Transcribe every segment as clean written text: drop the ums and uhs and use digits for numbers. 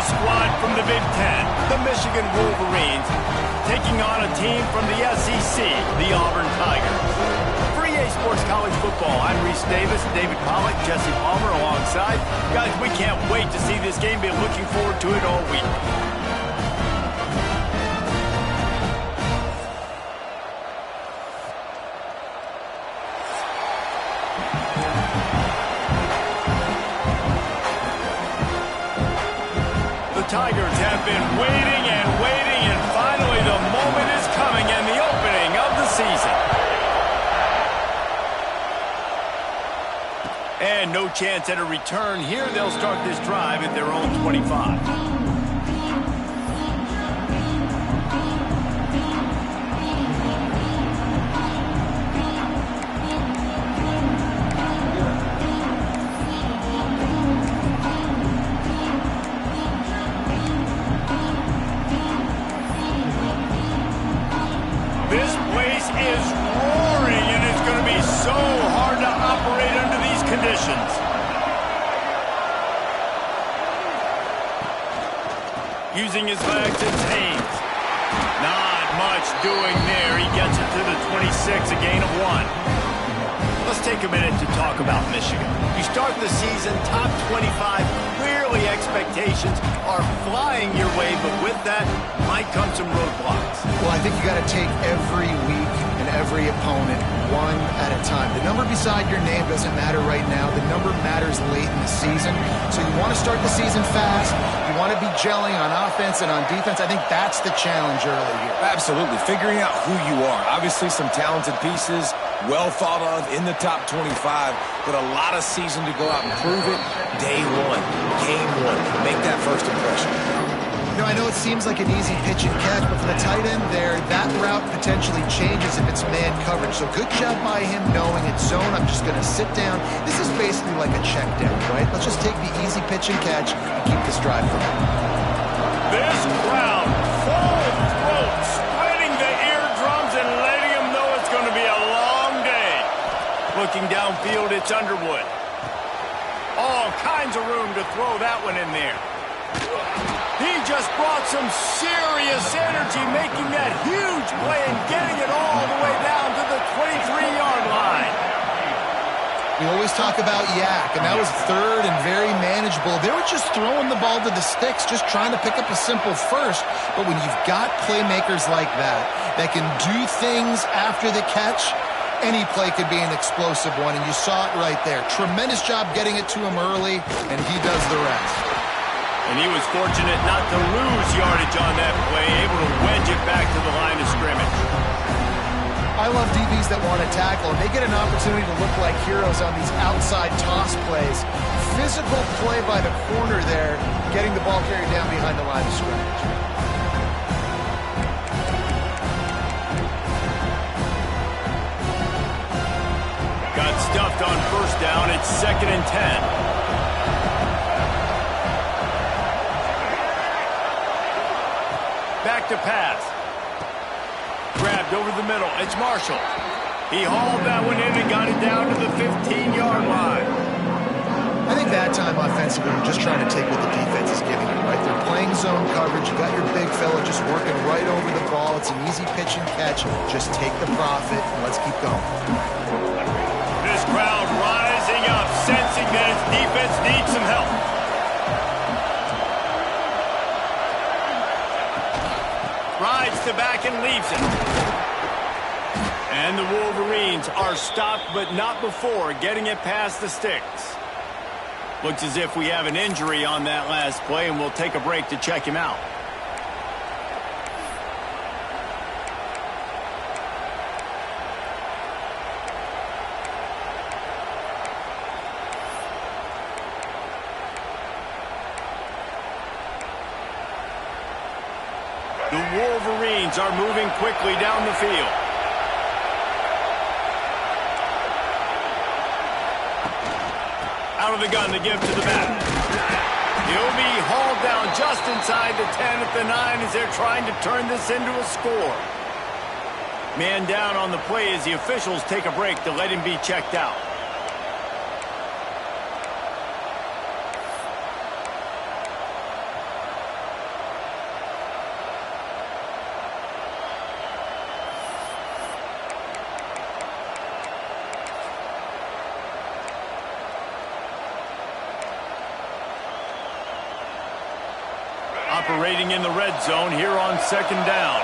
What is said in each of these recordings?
squad from the Big Ten, the Michigan Wolverines, taking on a team from the SEC, the Auburn Tigers. For EA Sports College Football, I'm Reese Davis, David Pollack, Jesse Palmer alongside. Guys, we can't wait to see this game. Been looking forward to it all week. Tigers have been waiting and waiting, and finally the moment is coming and the opening of the season. And no chance at a return here. They'll start this drive at their own 25. This place is roaring, and it's going to be so hard to operate under these conditions. Using his legs, it's Haynes. Not much doing there. He gets it to the 26, a gain of 1. Let's take a minute to talk about Michigan. You start the season top 25. Clearly expectations are flying your way, but with that might come some roadblocks. Well, I think you got to take every week and every opponent one at a time. The number beside your name doesn't matter right now. The number matters late in the season. So you want to start the season fast. You want to be gelling on offense and on defense. I think that's the challenge early here. Absolutely. Figuring out who you are. Obviously some talented pieces, well thought of in the top 25, but a lot of season to go out and prove it. Day one, game one, make that first impression. You know, I know it seems like an easy pitch and catch, but for the tight end there, that route potentially changes if it's man coverage. So good job by him knowing it's zone. I'm just going to sit down. This is basically like a check down, right? Let's just take the easy pitch and catch and keep this drive going. This crowd, full throat, spreading the eardrums and letting them know it's going to be a long day. Looking downfield, it's Underwood. All kinds of room to throw that one in there. He just brought some serious energy, making that huge play and getting it all the way down to the 23-yard line. We always talk about Yak, and that was third and very manageable. They were just throwing the ball to the sticks, just trying to pick up a simple first. But when you've got playmakers like that can do things after the catch, any play could be an explosive one, and you saw it right there. Tremendous job getting it to him early, and he does the rest. And he was fortunate not to lose yardage on that play, able to wedge it back to the line of scrimmage. I love DBs that want to tackle, and they get an opportunity to look like heroes on these outside toss plays. Physical play by the corner there, getting the ball carried down behind the line of scrimmage. Got stuffed on first down. It's 2nd and 10. Back to pass. Grabbed over the middle. It's Marshall. He hauled that one in and got it down to the 15-yard line. I think that time offensively, we're just trying to take what the defense is giving you, right? They're playing zone coverage. You got your big fella just working right over the ball. It's an easy pitch and catch. Just take the profit, and let's keep going. This crowd rising up, sensing that its defense needs some help. Rides to back and leaves it. And the Wolverines are stopped, but not before getting it past the sticks. Looks as if we have an injury on that last play, and we'll take a break to check him out. The Wolverines are moving quickly down the field. Out of the gun to give to the back. He'll be hauled down just inside the 10 at the 9 as they're trying to turn this into a score. Man down on the play as the officials take a break to let him be checked out. Operating in the red zone here on second down.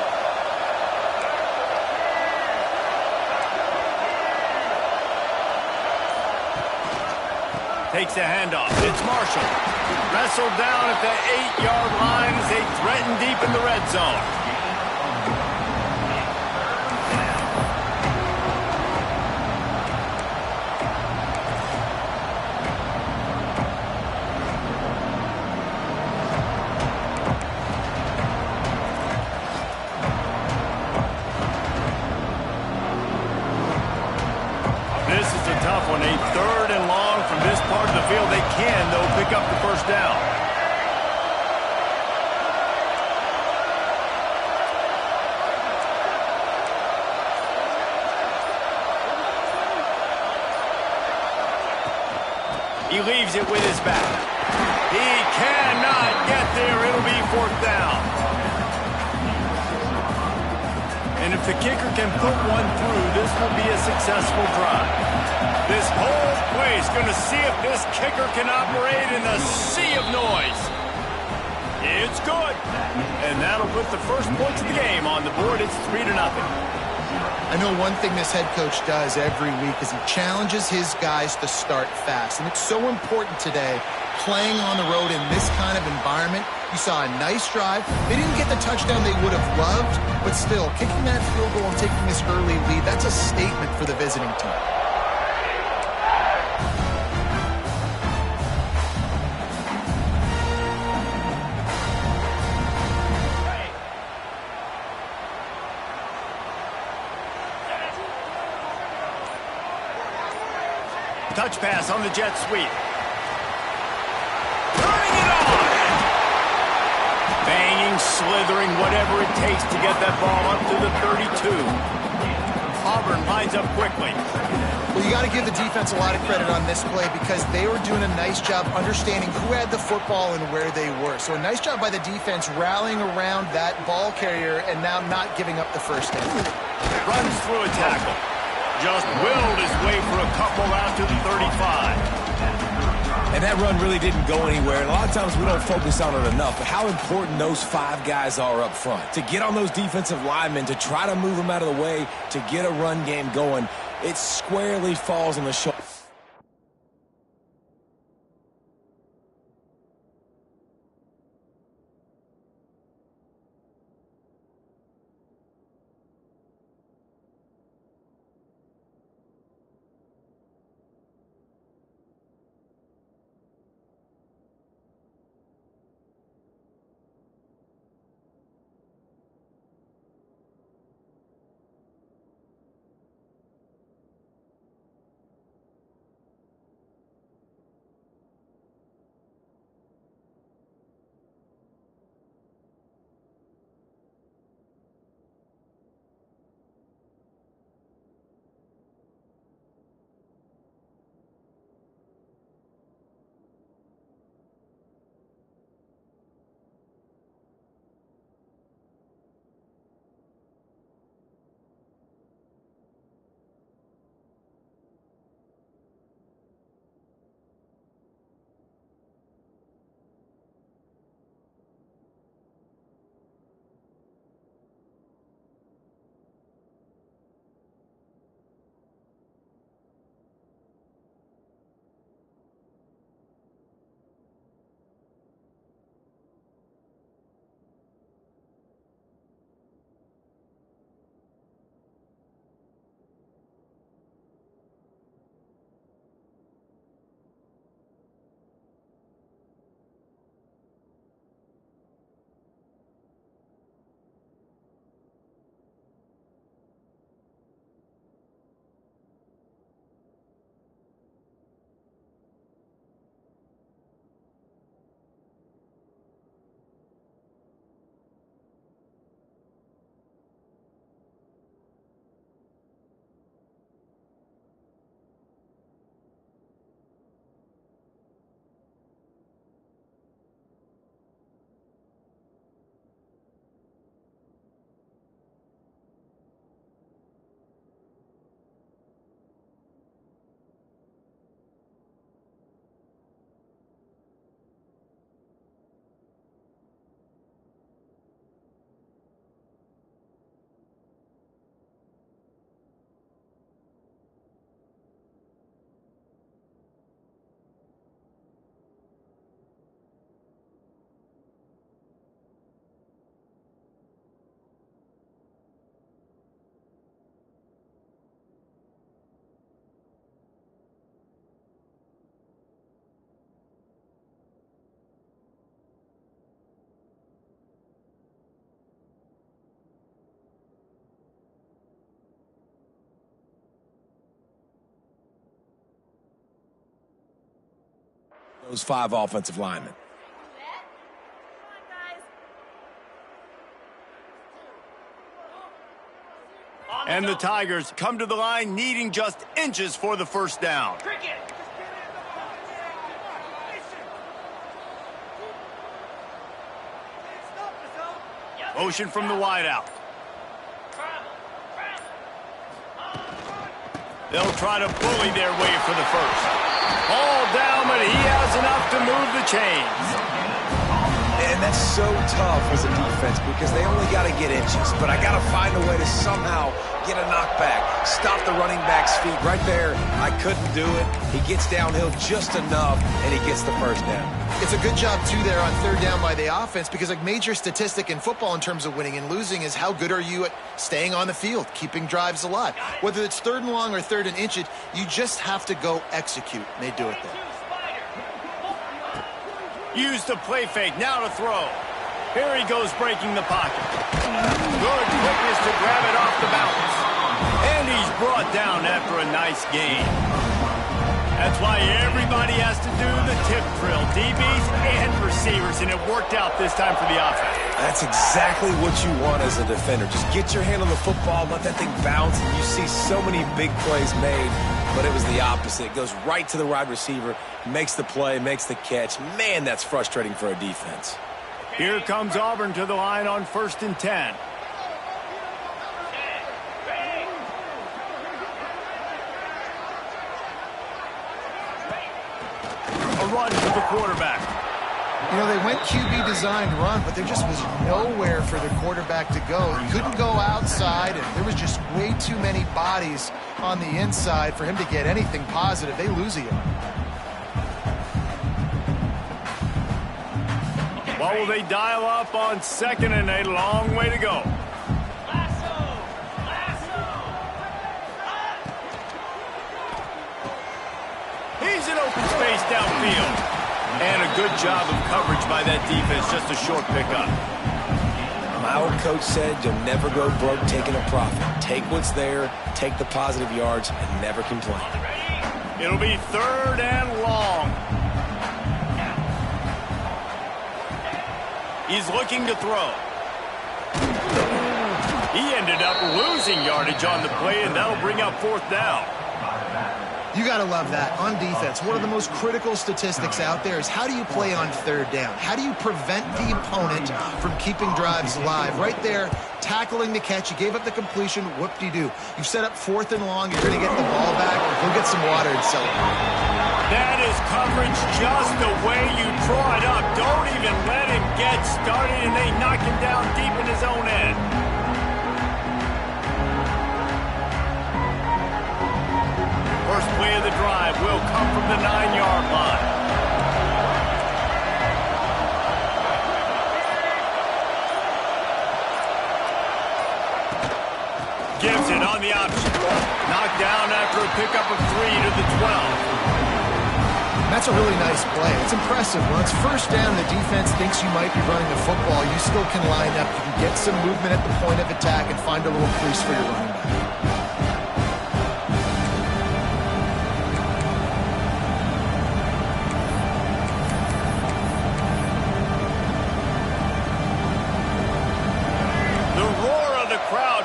Takes the handoff. It's Marshall. Wrestled down at the 8-yard line as they threaten deep in the red zone. This is a tough one. A third and long from this part of the field. They can, though, pick up the first down. He leaves it with his back. He cannot get there. It'll be fourth down. And if the kicker can put one through, this will be a successful drive. This whole place going to see if this kicker can operate in the sea of noise. It's good. And that'll put the first points of the game on the board. It's 3-0. I know one thing this head coach does every week is he challenges his guys to start fast. And it's so important today, playing on the road in this kind of environment. You saw a nice drive. They didn't get the touchdown they would have loved, but still, kicking that field goal and taking this early lead, that's a statement for the visiting team. Touch pass on the jet sweep. Turning it on! Banging, slithering, whatever it takes to get that ball up to the 32. Auburn lines up quickly. Well, you got to give the defense a lot of credit on this play because they were doing a nice job understanding who had the football and where they were. So a nice job by the defense rallying around that ball carrier and now not giving up the first down. Runs through a tackle. Just willed his way for a couple out to the 35. And that run really didn't go anywhere. And a lot of times we don't focus on it enough, but how important those 5 guys are up front. To get on those defensive linemen, to try to move them out of the way, to get a run game going, it squarely falls on the shoulder. those 5 offensive linemen. And the Tigers come to the line needing just inches for the first down. Motion from the wideout. They'll try to bully their way for the first. Ball down, but he has enough to move the chains. And that's so tough as a defense because they only got to get inches. But I got to find a way to somehow get a knockback, stop the running back's feet. Right there, I couldn't do it. He gets downhill just enough, and he gets the first down. It's a good job, too, there on third down by the offense because a major statistic in football in terms of winning and losing is how good are you at staying on the field, keeping drives alive. Whether it's third and long or third and inches, you just have to go execute. And they do it there. Use the play fake, now to throw. Here he goes breaking the pocket. Good quickness to grab it off the bounce. And he's brought down after a nice gain. That's why everybody has to do the tip drill, DBs and receivers, and it worked out this time for the offense. That's exactly what you want as a defender. Just get your hand on the football, let that thing bounce, and you see so many big plays made. But it was the opposite. It goes right to the wide receiver, makes the play, makes the catch. Man, that's frustrating for a defense. Here comes Auburn to the line on 1st and 10. A run to the quarterback. You know, they went QB designed run, but there just was nowhere for the quarterback to go. He couldn't go outside, and there was just way too many bodies on the inside for him to get anything positive. They lose a yard. What will they dial up on 2nd and a long way to go? He's in open space downfield. And a good job of coverage by that defense, just a short pickup. My old coach said you'll never go broke taking a profit. Take what's there, take the positive yards, and never complain. It'll be 3rd and long. He's looking to throw. He ended up losing yardage on the play, and that'll bring up 4th down. You got to love that. On defense, one of the most critical statistics out there is how do you play on third down? How do you prevent the opponent from keeping drives alive? Right there, tackling the catch. You gave up the completion. Whoop-de-doo. You've set up 4th and long. You're going to get the ball back. Go get some water and celebrate. That is coverage just the way you draw it up. Don't even let him get started, and they knock him down deep in his own end. First play of the drive will come from the 9-yard line. Gibson on the option. Knocked down after a pickup of 3 to the 12. That's a really nice play. It's impressive. When it's first down, the defense thinks you might be running the football. You still can line up. You can get some movement at the point of attack and find a little crease for your running back.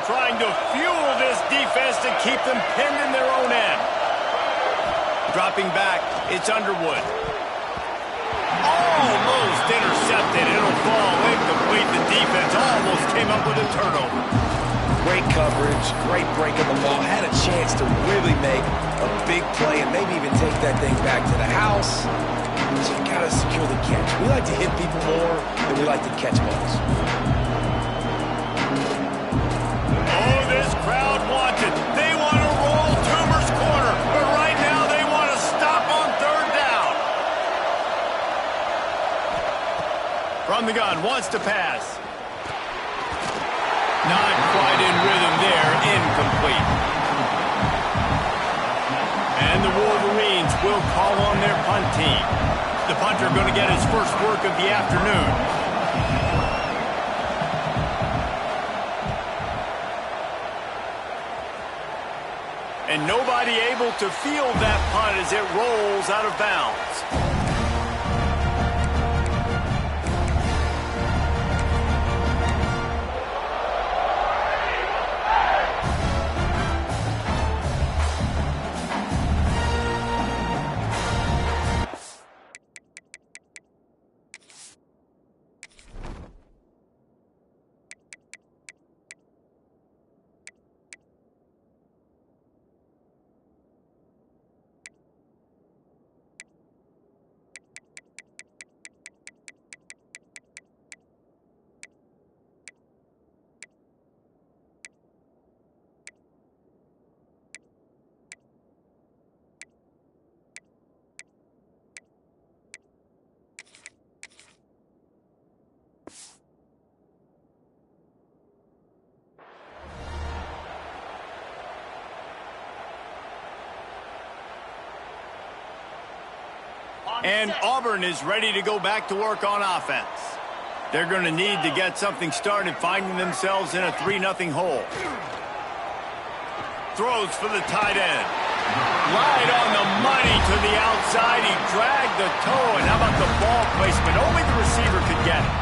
Trying to fuel this defense to keep them pinned in their own end. Dropping back, it's Underwood. Almost intercepted. It'll fall incomplete. The defense almost came up with a turnover. Great coverage, great break of the ball. Had a chance to really make a big play and maybe even take that thing back to the house. But you got to secure the catch. We like to hit people more than we like to catch balls. This crowd wants it. They want to roll Toomer's corner, but right now they want to stop on 3rd down. From the gun, wants to pass. Not quite in rhythm there, incomplete. And the Wolverines will call on their punt team. The punter going to get his first work of the afternoon. And nobody able to field that punt as it rolls out of bounds. And Auburn is ready to go back to work on offense. They're going to need to get something started, finding themselves in a 3-0 hole. Throws for the tight end. Right on the money to the outside. He dragged the toe, and how about the ball placement? Only the receiver could get it.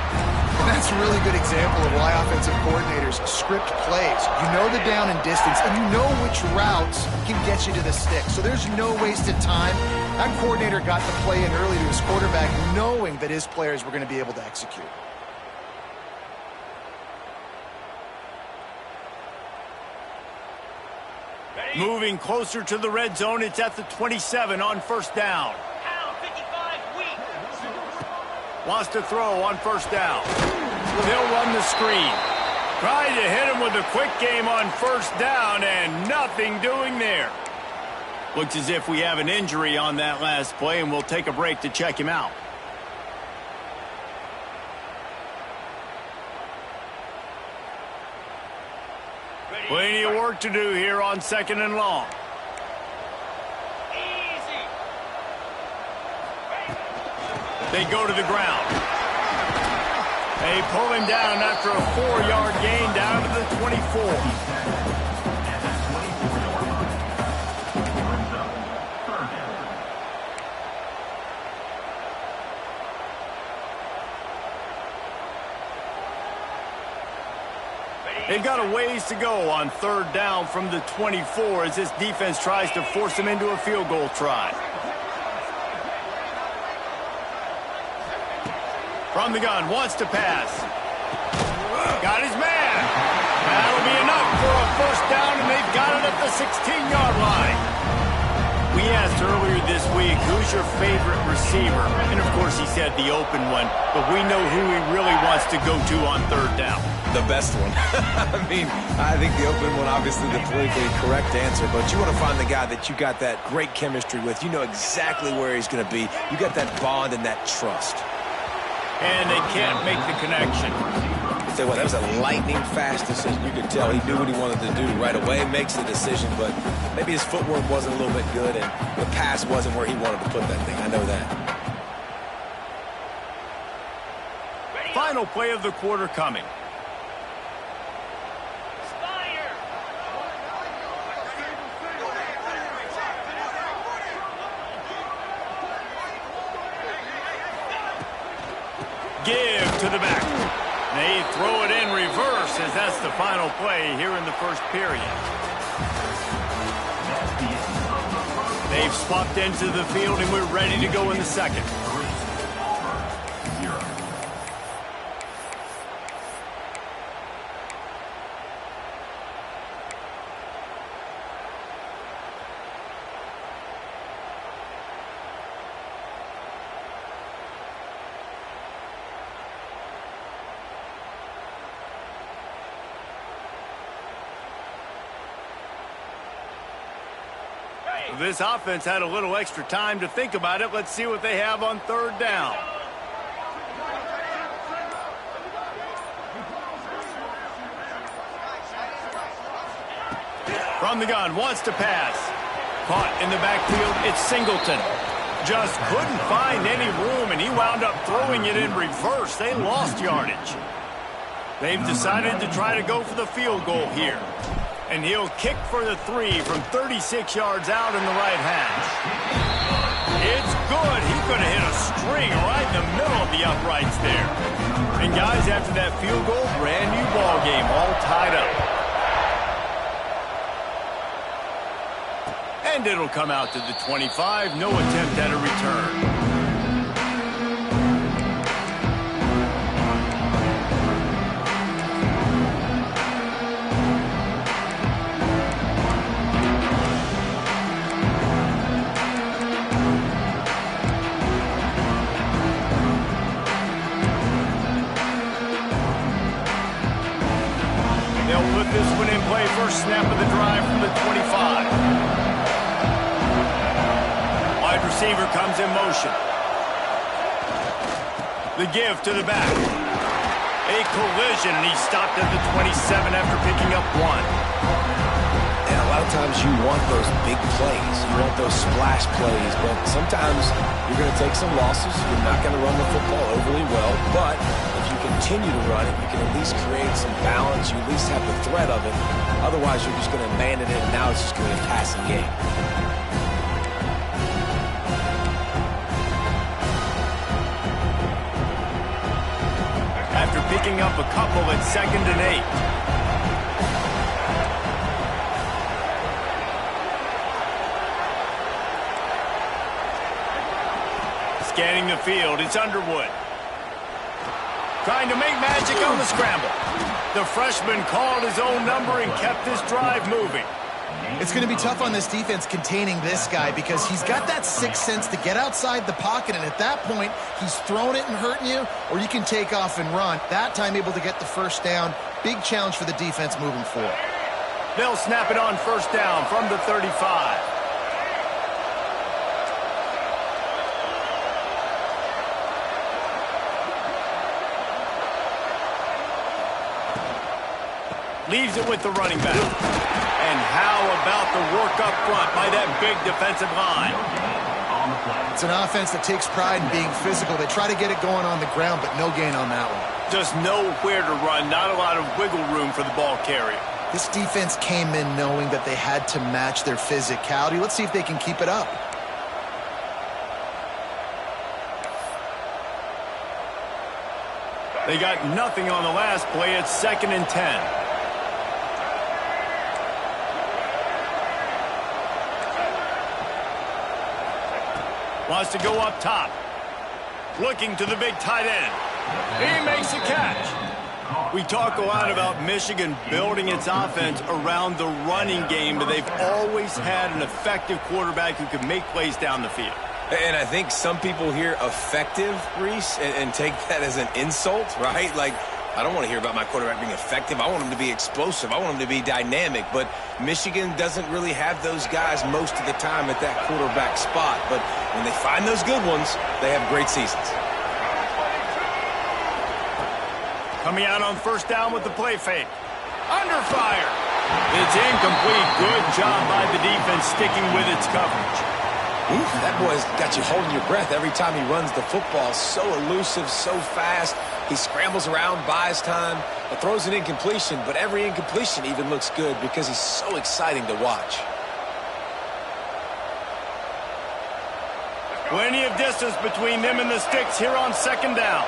And that's a really good example of why offensive coordinators script plays. You know the down and distance, and you know which routes can get you to the stick. So there's no wasted time. That coordinator got the play in early to his quarterback, knowing that his players were going to be able to execute. Moving closer to the red zone, it's at the 27 on first down. Wants to throw on first down. They'll run the screen. Trying to hit him with a quick game on first down, and nothing doing there. Looks as if we have an injury on that last play, and we'll take a break to check him out. Plenty of work to do here on 2nd and long. They go to the ground. They pull him down after a 4-yard gain down to the 24. They've got a ways to go on 3rd down from the 24 as this defense tries to force them into a field goal try. From the gun, wants to pass. Got his man. That'll be enough for a first down, and they've got it at the 16-yard line. We asked earlier this week, who's your favorite receiver? And, of course, he said the open one, but we know who he really wants to go to on 3rd down. The best one. I mean, I think the open one, obviously the politically correct answer, but you want to find the guy that you got that great chemistry with. You know exactly where he's going to be. You got that bond and that trust. And they can't make the connection. Tell you what, that was a lightning-fast decision. You could tell he knew what he wanted to do right away, makes the decision, but maybe his footwork wasn't a little bit good, and the pass wasn't where he wanted to put that thing. I know that. Final play of the quarter coming. Give to the back. They throw it in reverse as that's the final play here in the first period. They've swapped into the field, and we're ready to go in the second. This offense had a little extra time to think about it. Let's see what they have on 3rd down. From the gun, wants to pass. Caught in the backfield, it's Singleton. Just couldn't find any room, and he wound up throwing it in reverse. They lost yardage. They've decided to try to go for the field goal here. And he'll kick for the 3 from 36 yards out in the right hash. It's good. He could have hit a string right in the middle of the uprights there. And guys, after that field goal, brand new ball game, all tied up. And it'll come out to the 25. No attempt at a return. This one in play, first snap of the drive from the 25. Wide receiver comes in motion. The give to the back. A collision, and he stopped at the 27 after picking up 1. And a lot of times you want those big plays. You want those splash plays, but sometimes you're going to take some losses. You're not going to run the football overly well, but if you continue to run it, you can at least create some balance. You at least have the threat of it. Otherwise, you're just going to abandon it, and now it's just going to be a passing game. After picking up a couple at 2nd and 8. Scanning the field, it's Underwood. Trying to make magic on the scramble. The freshman called his own number and kept this drive moving. It's going to be tough on this defense containing this guy because he's got that sixth sense to get outside the pocket, and at that point, he's throwing it and hurting you, or you can take off and run. That time able to get the first down. Big challenge for the defense moving forward. They'll snap it on first down from the 35. Leaves it with the running back. And how about the work up front by that big defensive line? It's an offense that takes pride in being physical. They try to get it going on the ground, but no gain on that one. Just nowhere to run, not a lot of wiggle room for the ball carrier. This defense came in knowing that they had to match their physicality. Let's see if they can keep it up. They got nothing on the last play. It's 2nd and 10. Wants to go up top. Looking to the big tight end. He makes a catch. We talk a lot about Michigan building its offense around the running game, but they've always had an effective quarterback who can make plays down the field. And I think some people hear effective, Reese, and take that as an insult, right? Like, I don't want to hear about my quarterback being effective. I want him to be explosive. I want him to be dynamic. But Michigan doesn't really have those guys most of the time at that quarterback spot. But when they find those good ones, they have great seasons. Coming out on first down with the play fake. Under fire. It's incomplete. Good job by the defense sticking with its coverage. Oof, that boy's got you holding your breath every time he runs the football. So elusive, so fast. He scrambles around, buys time, throws an incompletion, but every incompletion even looks good because he's so exciting to watch. Plenty of distance between them and the sticks here on 2nd down.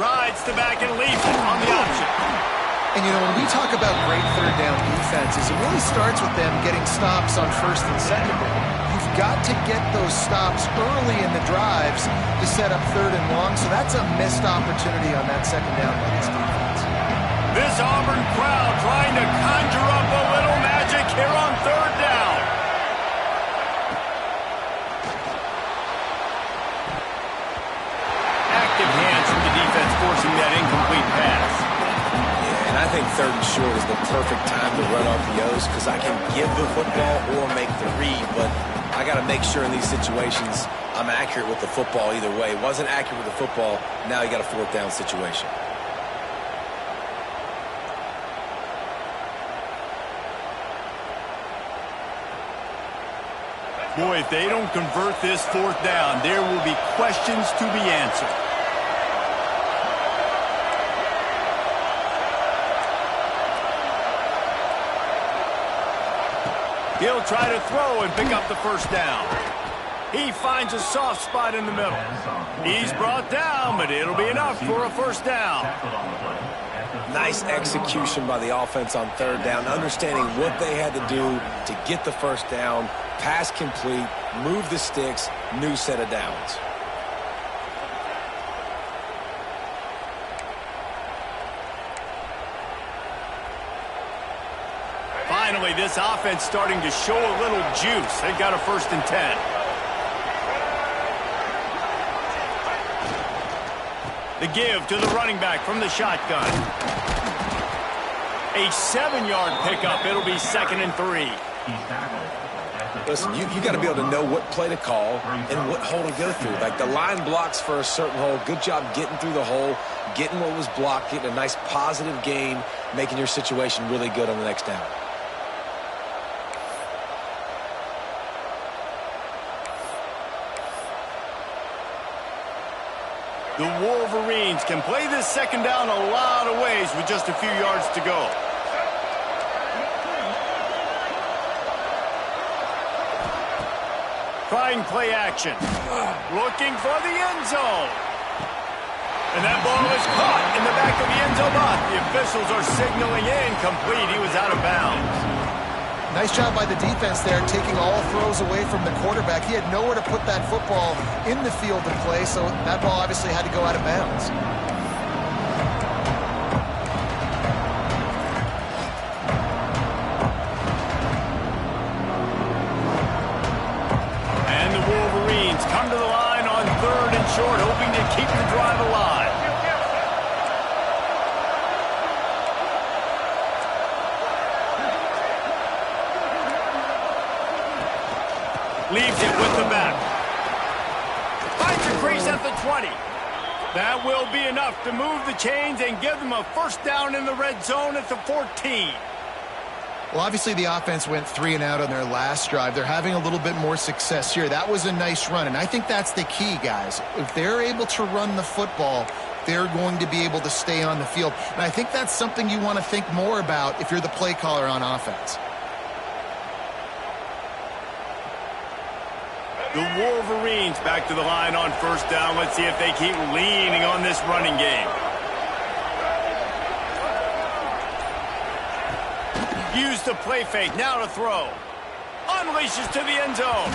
Rides the back and leaves it on the option. And, you know, when we talk about great third down defenses, it really starts with them getting stops on 1st and 2nd down. You've got to get those stops early in the drives to set up 3rd and long, so that's a missed opportunity on that 2nd down by this defense. This Auburn crowd trying to conjure up a little magic here on 3rd down. Active hands from the defense forcing that incomplete pass. And I think 3rd and short is the perfect time to run RPOs because I can give the football or make the read, but I got to make sure in these situations I'm accurate with the football either way. Wasn't accurate with the football, now you got a 4th down situation. Boy, if they don't convert this 4th down, there will be questions to be answered. He'll try to throw and pick up the first down. He finds a soft spot in the middle. He's brought down, but it'll be enough for a first down. Nice execution by the offense on 3rd down, understanding what they had to do to get the first down, pass complete, move the sticks, new set of downs. Finally, this offense starting to show a little juice. They've got a 1st and 10. The give to the running back from the shotgun. A 7-yard pickup. It'll be 2nd and 3. Listen, you got to be able to know what play to call and what hole to go through. Like the line blocks for a certain hole. Good job getting through the hole, getting what was blocked, getting a nice positive gain, making your situation really good on the next down. The Wolverines can play this second down a lot of ways with just a few yards to go. Trying play action. Looking for the end zone. And that ball is caught in the back of the end zone box. The officials are signaling incomplete. He was out of bounds. Nice job by the defense there, taking all throws away from the quarterback. He had nowhere to put that football in the field to play, so that ball obviously had to go out of bounds. And the Wolverines come to the line on 3rd and short, hoping to keep the drive alive. Leaves it with the back. Finds a crease at the 20. That will be enough to move the chains and give them a first down in the red zone at the 14. Well, obviously the offense went 3 and out on their last drive. They're having a little bit more success here. That was a nice run, and I think that's the key, guys. If they're able to run the football, they're going to be able to stay on the field. And I think that's something you want to think more about if you're the play caller on offense. The Wolverines back to the line on first down. Let's see if they keep leaning on this running game. Use the play fake. Now to throw. Unleashes to the end zone.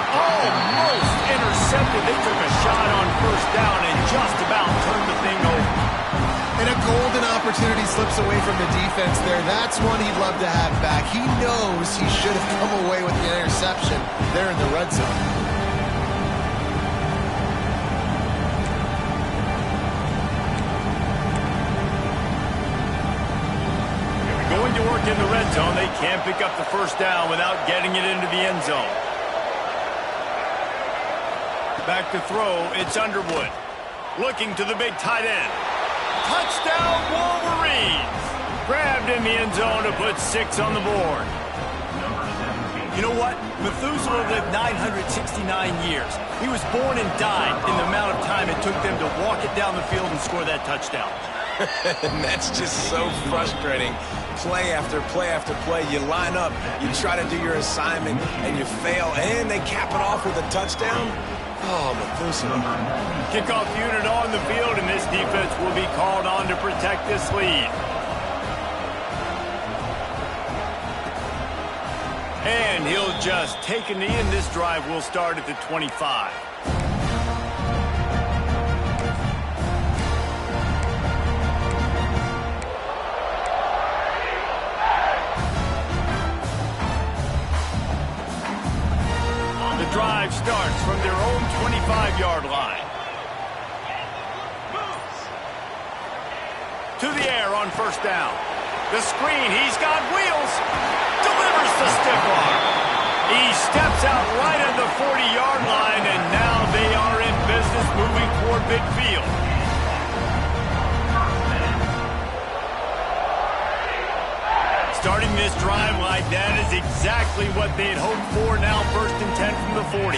Almost intercepted. They took a shot on first down and just about turned the thing over. And a golden opportunity slips away from the defense there. That's one he'd love to have back. He knows he should have come away with the interception there in the red zone. Going to work in the red zone. They can't pick up the first down without getting it into the end zone. Back to throw. It's Underwood. Looking to the big tight end. Touchdown, Wolverines! Grabbed in the end zone to put 6 on the board. You know what? Methuselah lived 969 years. He was born and died in the amount of time it took them to walk it down the field and score that touchdown. And that's just so frustrating. Play after play after play. You line up, you try to do your assignment, and you fail, and they cap it off with a touchdown. Oh, Methuselah. Kickoff unit on the field, and this defense will be called on to protect this lead. And he'll just take a knee, and this drive will start at the 25. The drive starts from their own 25-yard line. To the air on first down. The screen, he's got wheels. Delivers the stiff arm. He steps out right at the 40-yard line, and now they are in business moving toward midfield. Starting this drive like that is exactly what they had hoped for. Now 1st and 10 from the 40.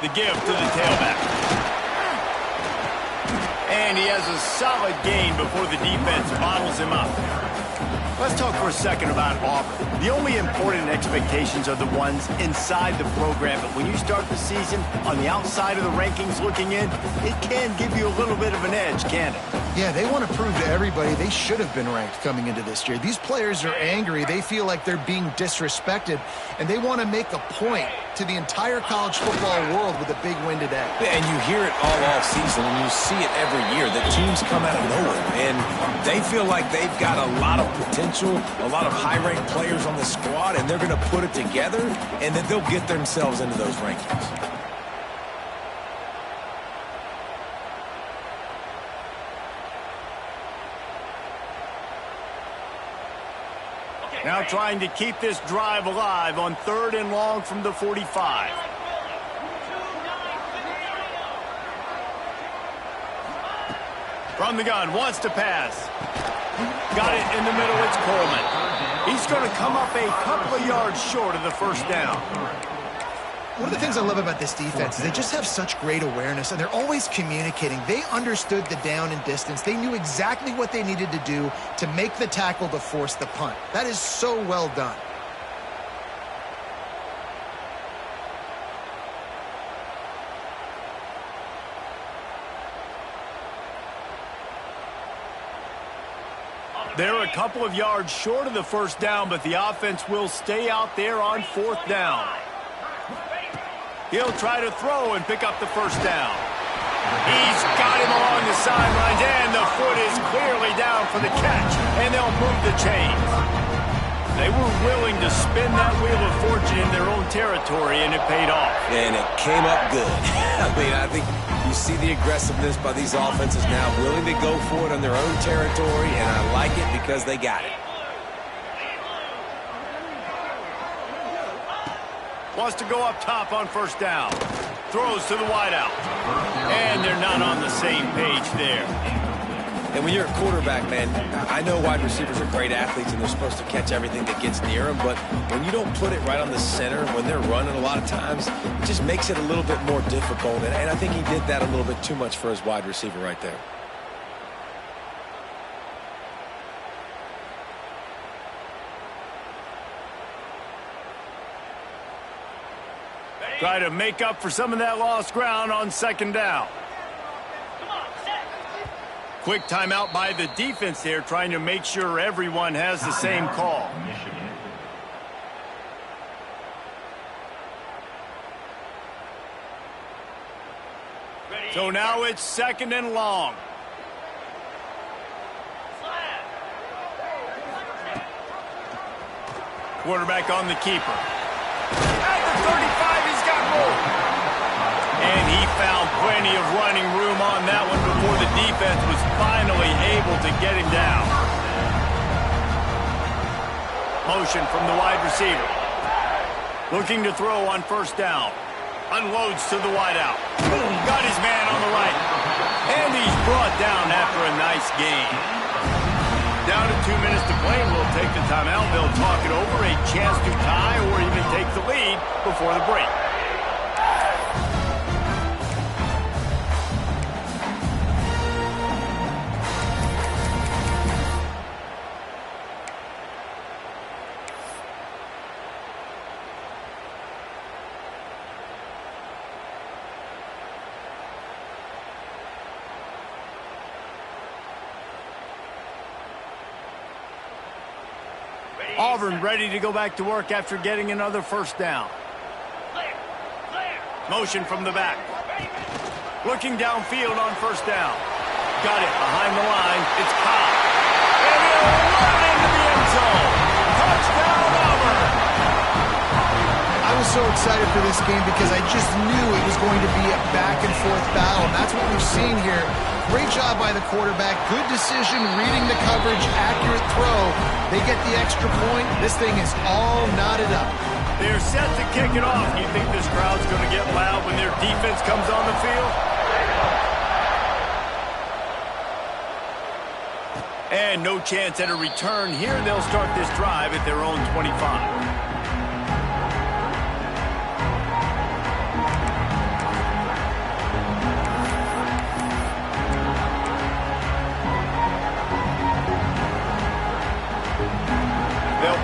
The give to the tailback. And he has a solid gain before the defense bottles him up. Let's talk for a second about Auburn. The only important expectations are the ones inside the program, but when you start the season on the outside of the rankings looking in, it can give you a little bit of an edge, can't it? Yeah, they want to prove to everybody they should have been ranked coming into this year. These players are angry. They feel like they're being disrespected, and they want to make a point to the entire college football world with a big win today. Yeah, and you hear it all off season, and you see it every year. The teams come out of nowhere, and they feel like they've got a lot of potential, a lot of high-ranked players on the squad, and they're going to put it together, and then they'll get themselves into those rankings. Now trying to keep this drive alive on 3rd and long from the 45. From the gun, wants to pass. Got it in the middle, it's Coleman. He's going to come up a couple of yards short of the first down. One of the things I love about this defense is they just have such great awareness, and they're always communicating. They understood the down and distance. They knew exactly what they needed to do to make the tackle to force the punt. That is so well done. They're a couple of yards short of the first down, but the offense will stay out there on 4th down. He'll try to throw and pick up the first down. He's got him along the sidelines, and the foot is clearly down for the catch, and they'll move the chains. They were willing to spin that wheel of fortune in their own territory, and it paid off. And it came up good. I think you see the aggressiveness by these offenses now, willing to go for it on their own territory, and I like it because they got it. Wants to go up top on first down. Throws to the wideout. And they're not on the same page there. And when you're a quarterback, man, I know wide receivers are great athletes and they're supposed to catch everything that gets near them, but when you don't put it right on the center, when they're running a lot of times, it just makes it a little bit more difficult. And I think he did that a little bit too much for his wide receiver right there. Try to make up for some of that lost ground on 2nd down. Quick timeout by the defense there, trying to make sure everyone has the same call. So now it's 2nd and long. Quarterback on the keeper. At the 35, he's got room. And he found plenty of running room on that one before the defense was finally able to get him down. Motion from the wide receiver. Looking to throw on first down. Unloads to the wideout. Got his man on the right. And he's brought down after a nice gain. Down to 2 minutes to play. We'll take the timeout. They'll talk it over. A chance to tie or even take the lead before the break. Auburn ready to go back to work after getting another first down. Motion from the back. Looking downfield on first down. Got it behind the line. It's Cobb. And he'll run into the end zone. Touchdown, Auburn. I was so excited for this game because I just knew it was going to be a back-and-forth battle, and that's what we've seen here. Great job by the quarterback. Good decision, reading the coverage, accurate throw. They get the extra point. This thing is all knotted up. They're set to kick it off. You think this crowd's going to get loud when their defense comes on the field? And no chance at a return here. They'll start this drive at their own 25.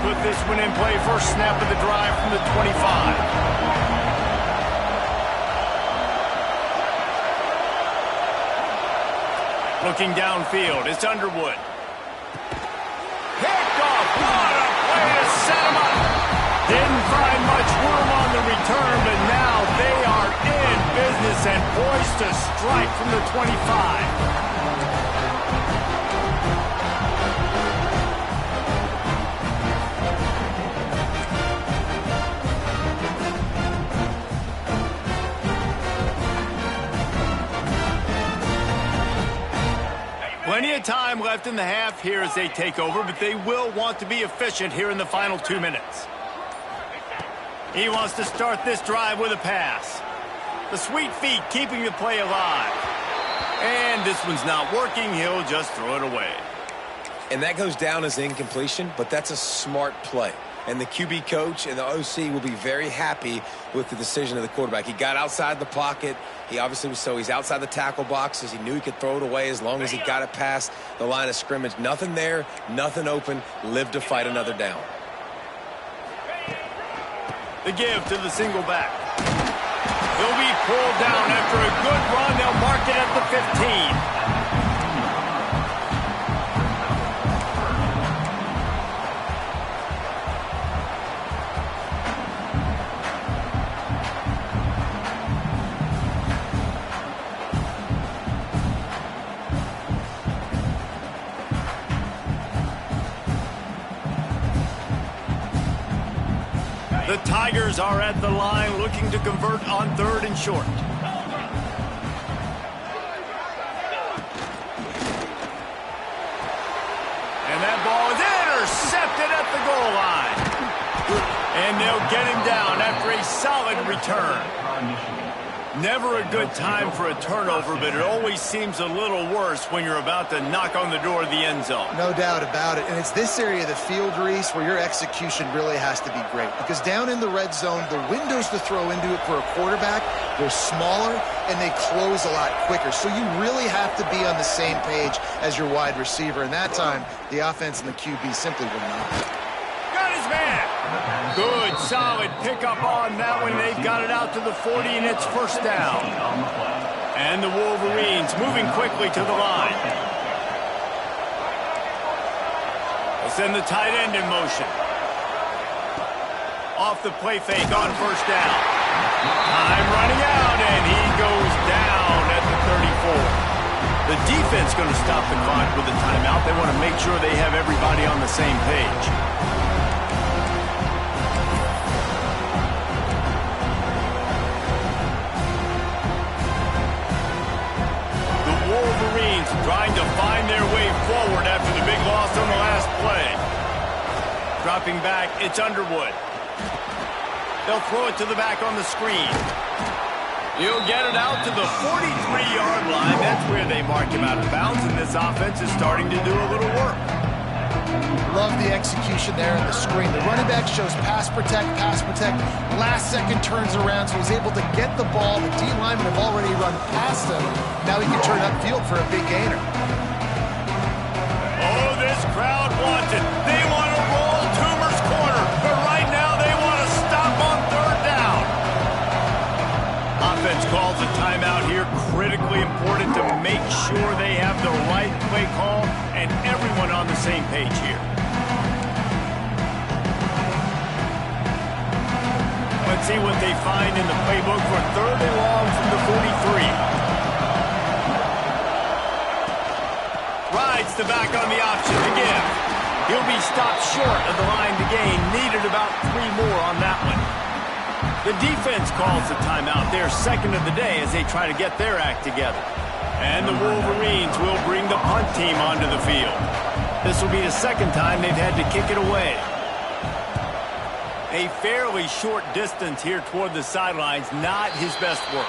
Put this one in play. First snap of the drive from the 25. Looking downfield, it's Underwood. Picked off. What a play to set him up. Didn't find much room on the return, but now they are in business and poised to strike from the 25. Plenty of time left in the half here as they take over, but they will want to be efficient here in the final 2 minutes. He wants to start this drive with a pass. The sweet feet keeping the play alive. And this one's not working. He'll just throw it away. And that goes down as incompletion, but that's a smart play. And the QB coach and the OC will be very happy with the decision of the quarterback. He got outside the pocket. He obviously was he's outside the tackle boxes. He knew he could throw it away as long as he got it past the line of scrimmage. Nothing there, nothing open. Live to fight another down. The give to the single back. He'll be pulled down after a good run. They'll mark it at the 15. The Tigers are at the line looking to convert on 3rd and short. And that ball is intercepted at the goal line. And they'll get him down after a solid return. Never a good time for a turnover, but it always seems a little worse when you're about to knock on the door of the end zone. No doubt about it. And it's this area of the field, Reese, where your execution really has to be great. Because down in the red zone, the windows to throw into it for a quarterback, they're smaller and they close a lot quicker. So you really have to be on the same page as your wide receiver. And that time, the offense and the QB simply will not. Got his man. Good, solid pickup on that one. They've got it out to the 40, and it's first down. And the Wolverines moving quickly to the line. They'll send the tight end in motion. Off the play fake on first down. Time running out, and he goes down at the 34. The defense going to stop the clock with a timeout. They want to make sure they have everybody on the same page. Wolverines trying to find their way forward after the big loss on the last play. Dropping back, it's Underwood. They'll throw it to the back on the screen. He'll get it out to the 43-yard line. That's where they mark him out of bounds, and this offense is starting to do a little work. Love the execution there in the screen. The running back shows pass protect, pass protect. Last second turns around, so he's able to get the ball. The D linemen have already run past him. Now he can turn upfield for a big gainer. Oh, this crowd wants it. They want to roll Toomer's corner, but right now they want to stop on 3rd down. Offense calls a timeout here. Critically important to make sure they have the right play call and everyone on the same page here. Let's see what they find in the playbook for 3rd and long from the 43. Rides the back on the option to give. He'll be stopped short of the line to gain. Needed about 3 more on that one. The defense calls the timeout. They're second of the day as they try to get their act together. And the Wolverines will bring the punt team onto the field. This will be the second time they've had to kick it away. A fairly short distance here toward the sidelines, not his best work.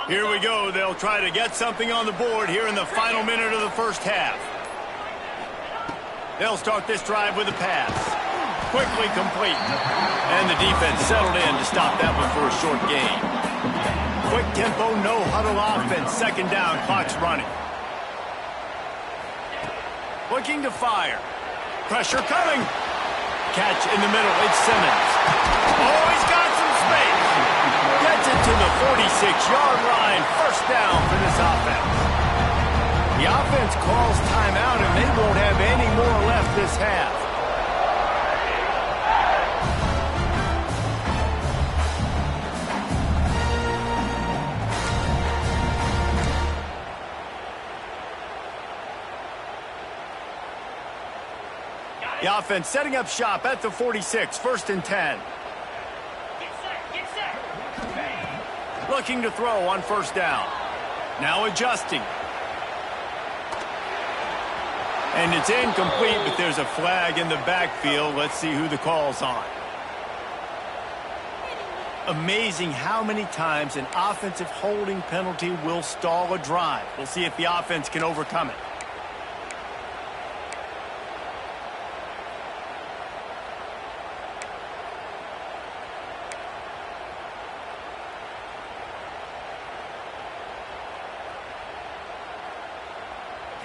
Here we go. They'll try to get something on the board here in the final minute of the first half. They'll start this drive with a pass. Quickly complete. And the defense settled in to stop that one for a short gain. Quick tempo, no huddle offense. Second down, clock's running. Looking to fire. Pressure coming. Catch in the middle. It's Simmons. Oh, he's got some space. Gets it to the 46-yard line. First down for this offense. The offense calls timeout, and they won't have any more left this half. The offense setting up shop at the 46, 1st and 10. Looking to throw on 1st down. Now adjusting. And it's incomplete, but there's a flag in the backfield. Let's see who the call's on. Amazing how many times an offensive holding penalty will stall a drive. We'll see if the offense can overcome it.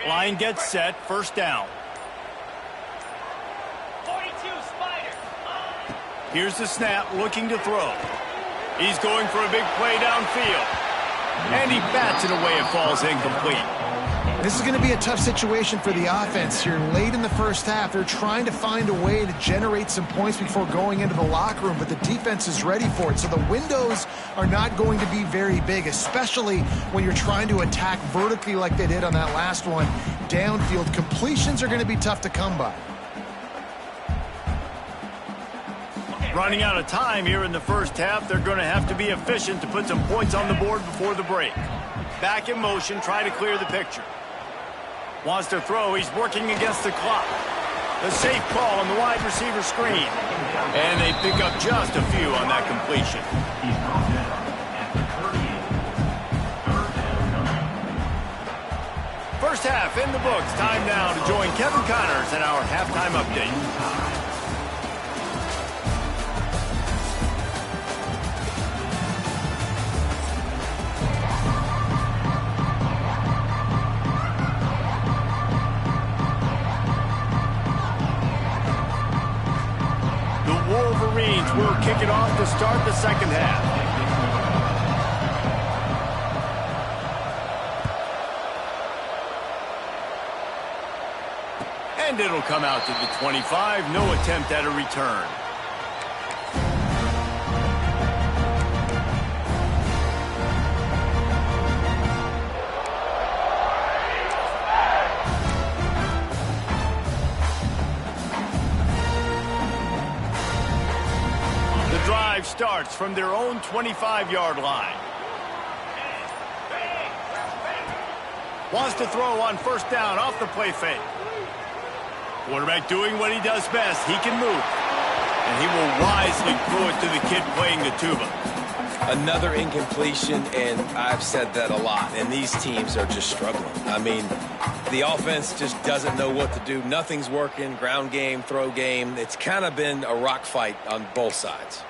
Line gets set, 1st down. 42 Spider. Here's the snap, looking to throw. He's going for a big play downfield. And he bats it away. It falls incomplete. This is going to be a tough situation for the offense here. Late in the 1st half, they're trying to find a way to generate some points before going into the locker room, but the defense is ready for it. So the windows are not going to be very big, especially when you're trying to attack vertically like they did on that last one. Downfield completions are going to be tough to come by. Running out of time here in the 1st half, they're going to have to be efficient to put some points on the board before the break. Back in motion, try to clear the picture. Wants to throw, he's working against the clock. The safe call on the wide receiver screen. And they pick up just a few on that completion. First half in the books. Time now to join Kevin Connors in our halftime update. Wolverines will kick it off to start the 2nd half. And it'll come out to the 25. No attempt at a return. Starts from their own 25-yard line. Wants to throw on 1st down off the play fake. Quarterback doing what he does best. He can move. And he will wisely throw it to the kid playing the tuba. Another incompletion, and I've said that a lot, and these teams are just struggling. I mean, the offense just doesn't know what to do. Nothing's working. Ground game, throw game. It's kind of been a rock fight on both sides.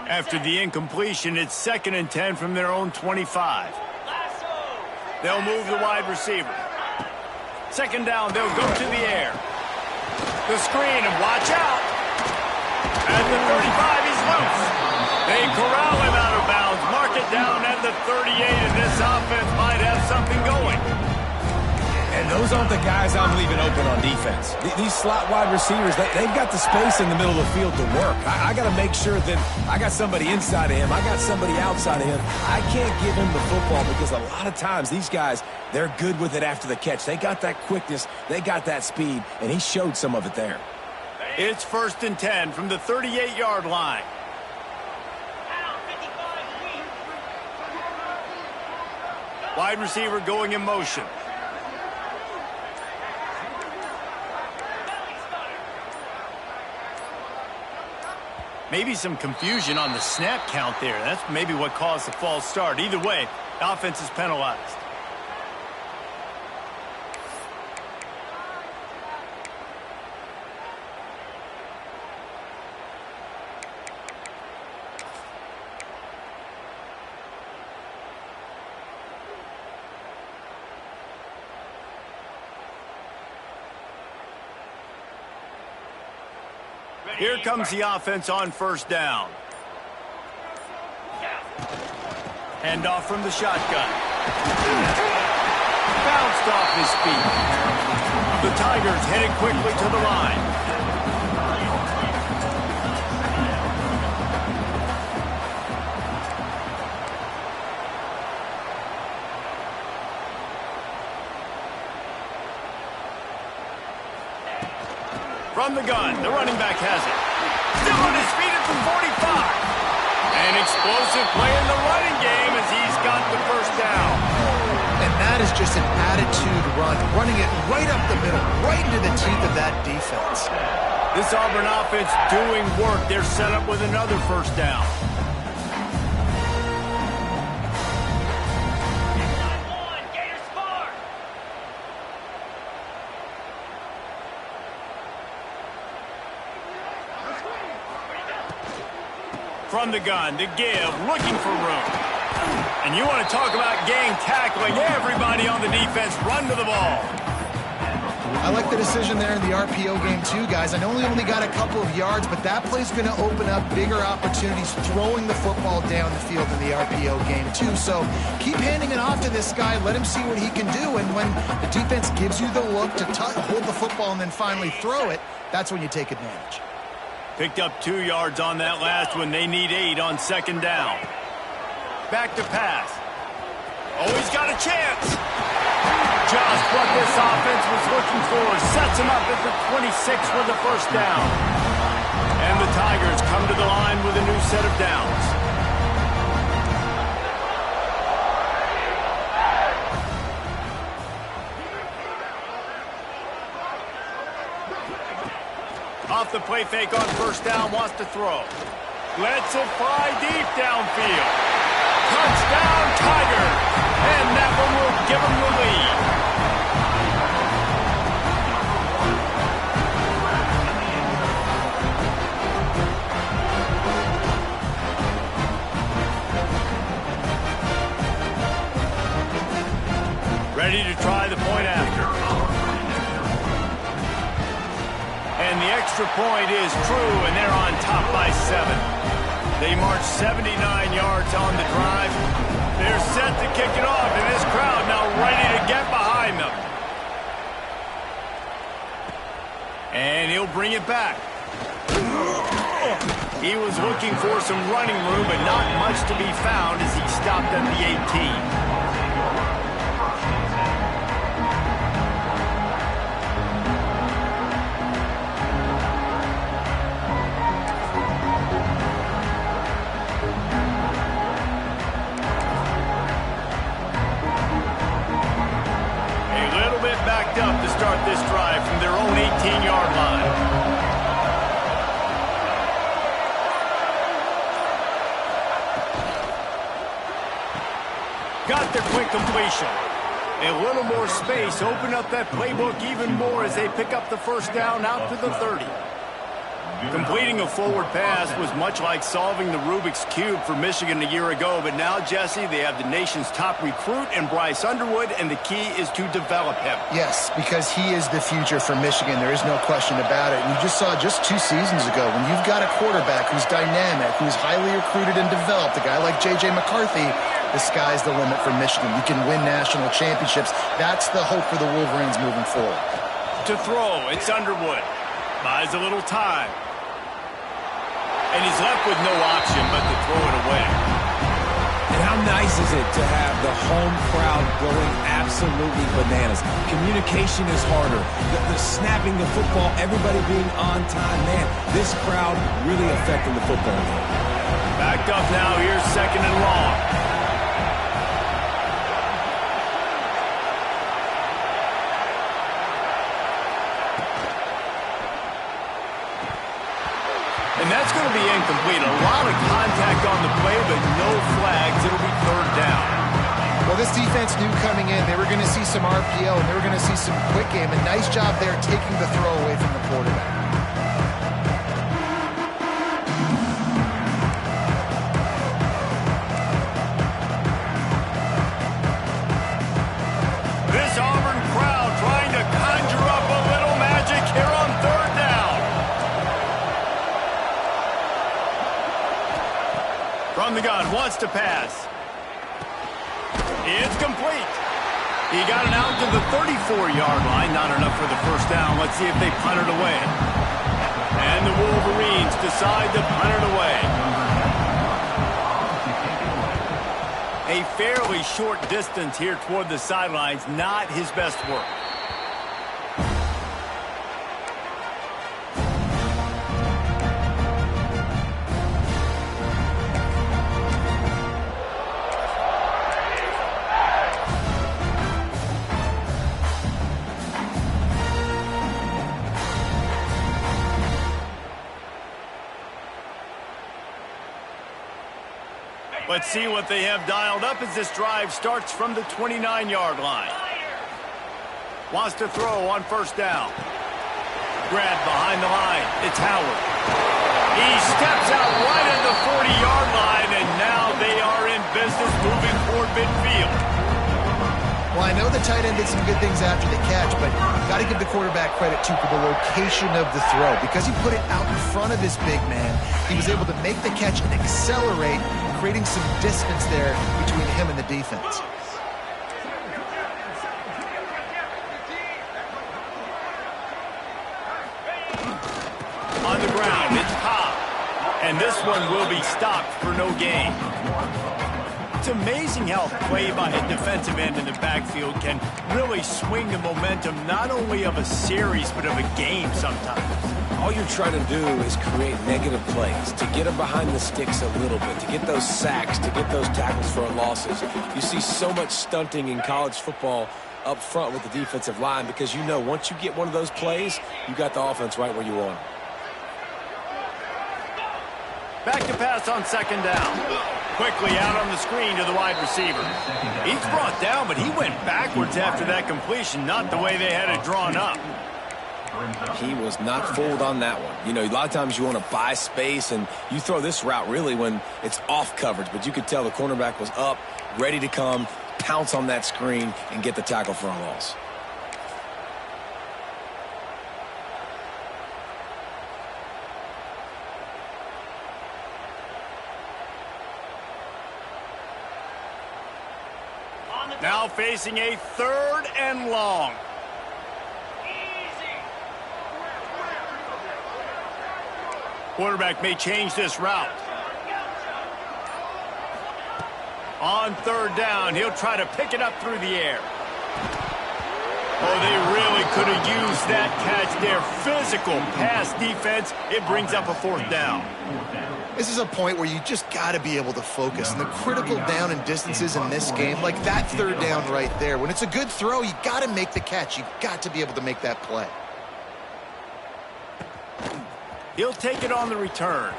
After the incompletion, it's 2nd and 10 from their own 25. They'll move the wide receiver. 2nd down, they'll go to the air. The screen, and watch out. At the 35, he's loose. They corral him out of bounds. Mark it down at the 38, and this offense might have something going. And those aren't the guys I'm leaving open on defense. These slot wide receivers, they've got the space in the middle of the field to work. I got to make sure that I got somebody inside of him. I got somebody outside of him. I can't give him the football because a lot of times these guys, they're good with it after the catch. They got that quickness. They got that speed, and he showed some of it there. It's 1st and 10 from the 38-yard line. Wide receiver going in motion. Maybe some confusion on the snap count there. That's maybe what caused the false start. Either way, the offense is penalized. Here comes the offense on 1st down. Handoff from the shotgun. Bounced off his feet. The Tigers headed quickly to the line. From the gun, the running back has it. Still on his feet at the 45. An explosive play in the running game as he's got the first down. And that is just an attitude run, running it right up the middle, right into the teeth of that defense. This Auburn offense doing work. They're set up with another first down. From the gun, to give, looking for room. And you want to talk about gang tackling. Everybody on the defense run to the ball. I like the decision there in the RPO game too, guys. I know he only got a couple of yards, but that play's going to open up bigger opportunities throwing the football down the field in the RPO game too. So keep handing it off to this guy. Let him see what he can do. And when the defense gives you the look to hold the football and then finally throw it, that's when you take advantage. Picked up 2 yards on that last one. They need 8 on second down. Back to pass. Oh, he's got a chance. Just what this offense was looking for. Sets him up at the 26 with the first down. And the Tigers come to the line with a new set of downs. Off the play fake on first down, wants to throw. Lets it fly deep downfield. Touchdown, Tigers! And that one will give them the lead. Ready to try the point after. And the extra point is true, and they're on top by 7. They march 79 yards on the drive. They're set to kick it off, and this crowd now ready to get behind them. And he'll bring it back. He was looking for some running room, but not much to be found as he stopped at the 18. Backed up to start this drive from their own 18-yard line. Got the quick completion. A little more space, open up that playbook even more as they pick up the first down out to the 30. Completing a forward pass was much like solving the Rubik's Cube for Michigan a year ago, but now, Jesse, they have the nation's top recruit in Bryce Underwood, and the key is to develop him. Yes, because he is the future for Michigan. There is no question about it. And you just saw just 2 seasons ago, when you've got a quarterback who's dynamic, who's highly recruited and developed, a guy like J.J. McCarthy, the sky's the limit for Michigan. You can win national championships. That's the hope for the Wolverines moving forward. To throw, it's Underwood. Buys a little time. And he's left with no option but to throw it away. And how nice is it to have the home crowd going absolutely bananas? Communication is harder. The snapping the football, everybody being on time. Man, this crowd really affecting the football game. Backed up now. Here's second and long. And that's going to be incomplete. A lot of contact on the play, but no flags. It'll be third down. Well, this defense knew coming in they were going to see some RPO and they were going to see some quick game. A nice job there taking the throw away from the quarterback. This Auburn crowd trying to conjure up a little magic here on third down. From the gun, wants to pass. It's complete. He got it out to the 34-yard line. Not enough for the first down. Let's see if they punt it away. And the Wolverines decide to punt it away. A fairly short distance here toward the sidelines. Not his best work. Let's see what they have dialed up as this drive starts from the 29-yard line. Wants to throw on first down. Grab behind the line. It's Howard. He steps out right at the 40-yard line, and now they are in business moving toward midfield. Well, I know the tight end did some good things after the catch, but got to give the quarterback credit, too, for the location of the throw. Because he put it out in front of his big man, he was able to make the catch and accelerate, creating some distance there between him and the defense. On the ground, it's Cobb. And this one will be stopped for no gain. It's amazing how play by a defensive end in the backfield can really swing the momentum not only of a series but of a game sometimes. All you're trying to do is create negative plays, to get them behind the sticks a little bit, to get those sacks, to get those tackles for losses. You see so much stunting in college football up front with the defensive line because you know once you get one of those plays, you got the offense right where you want it. Back to pass on second down. Quickly out on the screen to the wide receiver. He's brought down, but he went backwards after that completion, not the way they had it drawn up. He was not fooled on that one. You know, a lot of times you want to buy space, and you throw this route really when it's off coverage, but you could tell the cornerback was up, ready to come, pounce on that screen, and get the tackle for a loss. Now facing a 3rd and long. Quarterback may change this route. On 3rd down, he'll try to pick it up through the air. Oh, they really could have used that catch there. Physical pass defense. It brings up a 4th down. This is a point where you just got to be able to focus. And the critical down and distances in this game, like that 3rd down right there, when it's a good throw, you got to make the catch. You've got to be able to make that play. He'll take it on the return.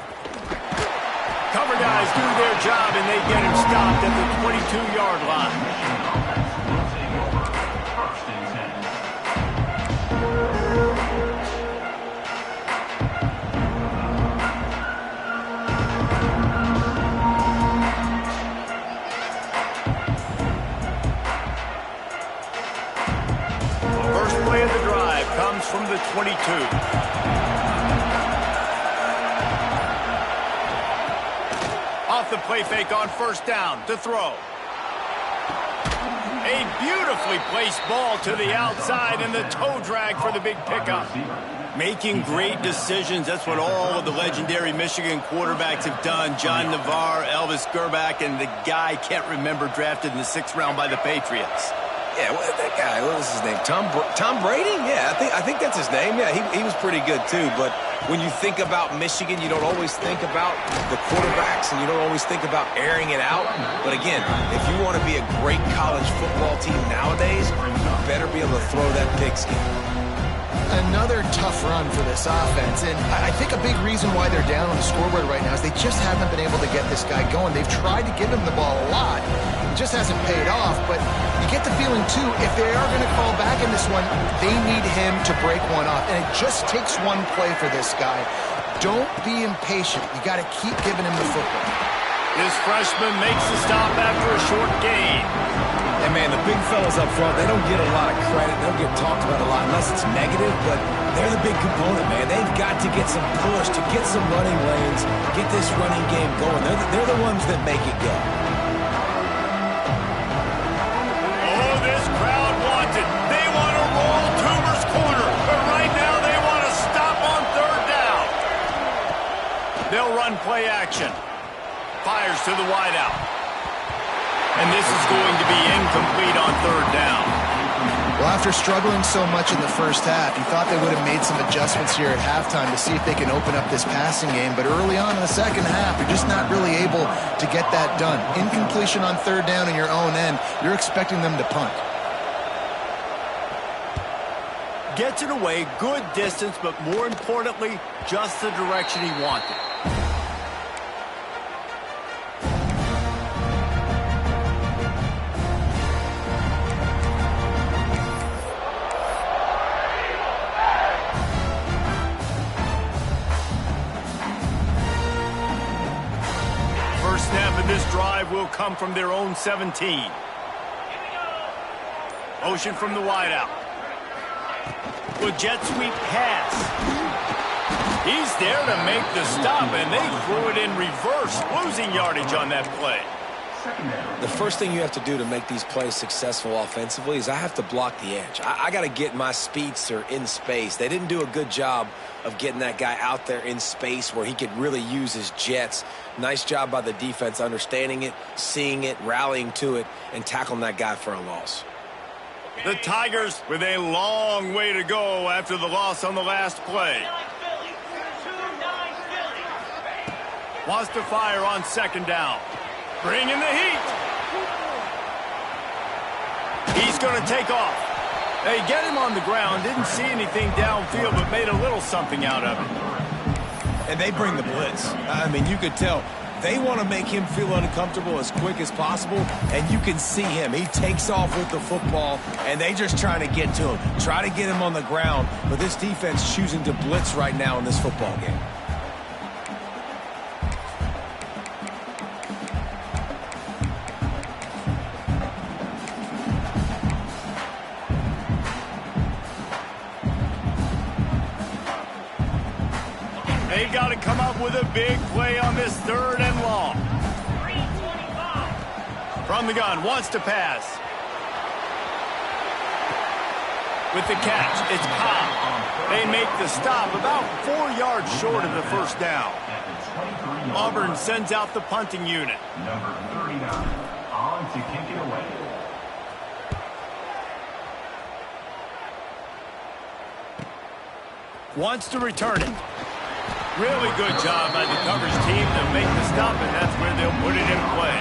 Cover guys do their job, and they get him stopped at the 22-yard line. Comes from the 22. Off the play fake on first down to throw. A beautifully placed ball to the outside and the toe drag for the big pickup. Making great decisions. That's what all of the legendary Michigan quarterbacks have done. John Navarre, Elvis Gerbach, and the guy can't remember drafted in the 6th round by the Patriots. Yeah, that guy, what was his name? Tom Brady? Yeah, I think that's his name. Yeah, he was pretty good too. But when you think about Michigan, you don't always think about the quarterbacks and you don't always think about airing it out. But again, if you want to be a great college football team nowadays, you better be able to throw that pigskin. Another tough run for this offense, and I think a big reason why they're down on the scoreboard right now is they just haven't been able to get this guy going. They've tried to give him the ball a lot. It just hasn't paid off, but you get the feeling, too, if they are going to call back in this one, they need him to break one off, and it just takes one play for this guy. Don't be impatient. You got to keep giving him the football. This freshman makes the stop after a short gain. And, man, the big fellas up front, they don't get a lot of credit. They don't get talked about a lot unless it's negative, but they're the big component, man. They've got to get some push, to get some running lanes, get this running game going. They're the ones that make it go. Oh, this crowd wants it. They want to roll Toomer's corner, but right now they want to stop on 3rd down. They'll run play action. Fires to the wideout. And this is going to be incomplete on 3rd down. Well, after struggling so much in the first half, you thought they would have made some adjustments here at halftime to see if they can open up this passing game. But early on in the second half, you're just not really able to get that done. Incompletion on 3rd down in your own end, you're expecting them to punt. Gets it away, good distance, but more importantly, just the direction he wanted. will come from their own 17. Motion from the wideout. With jet sweep pass. He's there to make the stop, and they threw it in reverse, losing yardage on that play. The first thing you have to do to make these plays successful offensively is I have to block the edge. I got to get my speedster in space. They didn't do a good job of getting that guy out there in space where he could really use his jets. Nice job by the defense understanding it, seeing it, rallying to it, and tackling that guy for a loss. The Tigers with a long way to go after the loss on the last play. Wants to fire on second down. Bring in the heat. He's going to take off. They get him on the ground. Didn't see anything downfield, but made a little something out of it. And they bring the blitz. I mean, you could tell they want to make him feel uncomfortable as quick as possible, and you can see him. He takes off with the football, and they just trying to get to him, try to get him on the ground, but this defense choosing to blitz right now in this football game. They've got to come up with a big play on this 3rd and long. From the gun, wants to pass. With the catch, it's Cobb. They make the stop about 4 yards short of the first down. Auburn sends out the punting unit. Number 39, on to kick it away. Wants to return it. Really good job by the coverage team to make the stop, and that's where they'll put it in play.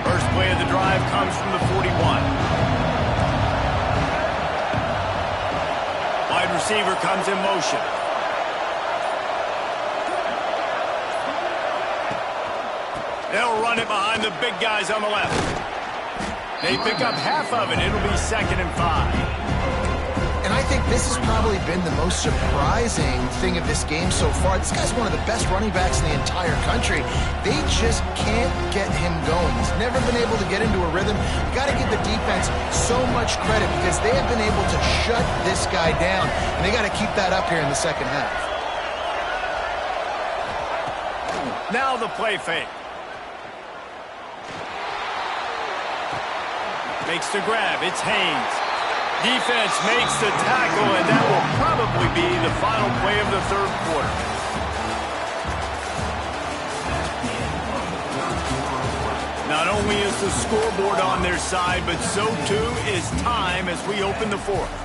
First play of the drive comes from the 41. Receiver comes in motion. They'll run it behind the big guys on the left. They pick up half of it. It'll be 2nd and 5. And I think this has probably been the most surprising thing of this game so far. This guy's one of the best running backs in the entire country. They just can't get him going. He's never been able to get into a rhythm. You got to give the defense so much credit because they have been able to shut this guy down. And they got to keep that up here in the second half. Now the play fake. Makes the grab. It's Haynes. Defense makes the tackle, and that will probably be the final play of the 3rd quarter. Not only is the scoreboard on their side, but so too is time as we open the 4th.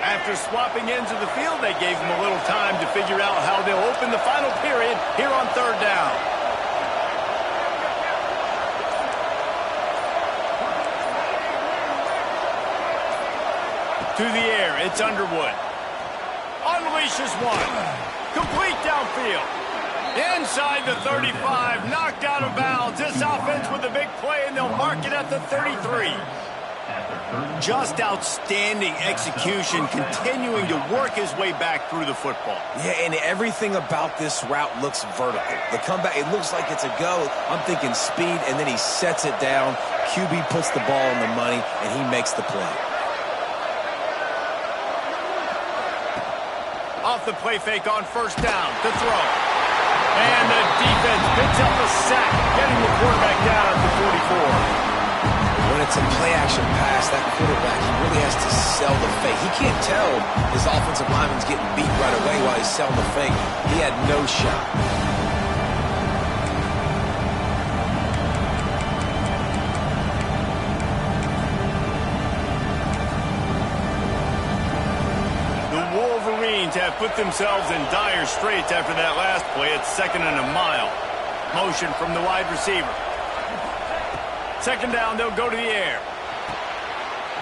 After swapping ends of the field, they gave them a little time to figure out how they'll open the final period here on 3rd down. To the air, it's Underwood. Unleashes one. Complete downfield. Inside the 35, knocked out of bounds. This offense with a big play, and they'll mark it at the 33. Just outstanding execution, continuing to work his way back through the football. Yeah, and everything about this route looks vertical. The comeback, it looks like it's a go. I'm thinking speed, and then he sets it down. QB puts the ball on the money, and he makes the play. Off the play fake on 1st down to throw. And the defense picks up a sack, getting the quarterback down at the 44. When it's a play-action pass, that quarterback, he really has to sell the fake. He can't tell his offensive lineman's getting beat right away while he's selling the fake. He had no shot. Dolphins have put themselves in dire straits after that last play. It's 2nd and a mile. Motion from the wide receiver. 2nd down, they'll go to the air.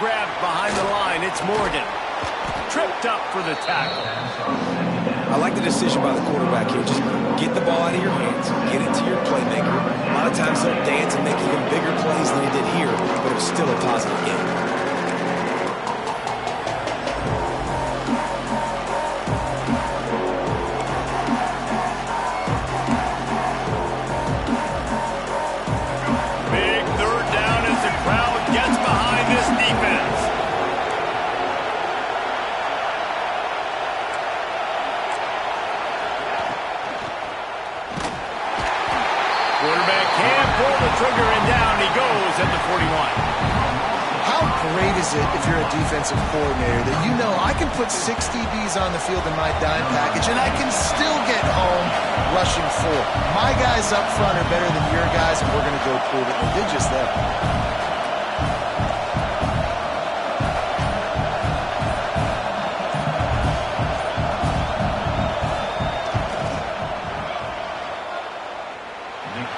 Grabbed behind the line, it's Morgan. Tripped up for the tackle. I like the decision by the quarterback here. Just get the ball out of your hands. Get it to your playmaker. A lot of times he'll dance and make even bigger plays than he did here, but it was still a positive game. Big 3rd down as the crowd gets behind this defense. Quarterback can't pull the trigger, and down he goes at the 41. How great is it if you're a defensive coordinator that you know I can put 6 DBs on the field in my dime package and I can still get home rushing 4. My guys up front are better than your guys, and we're going to go prove it. They did just that.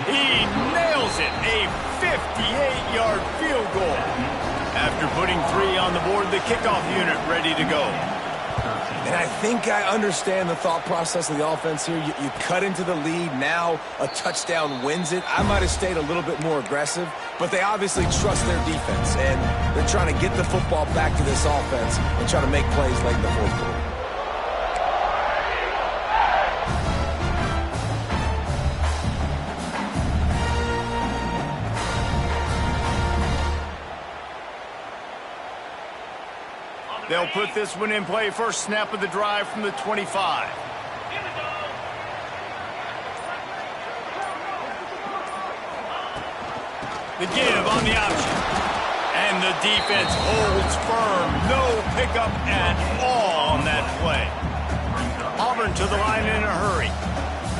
He nails it, a 58-yard field goal. After putting 3 on the board, the kickoff unit ready to go. And I think I understand the thought process of the offense here. You cut into the lead. Now a touchdown wins it. I might have stayed a little bit more aggressive, but they obviously trust their defense, and they're trying to get the football back to this offense and try to make plays late in the 4th quarter. They'll put this one in play. First snap of the drive from the 25. The give on the option. And the defense holds firm. No pickup at all on that play. Auburn to the line in a hurry.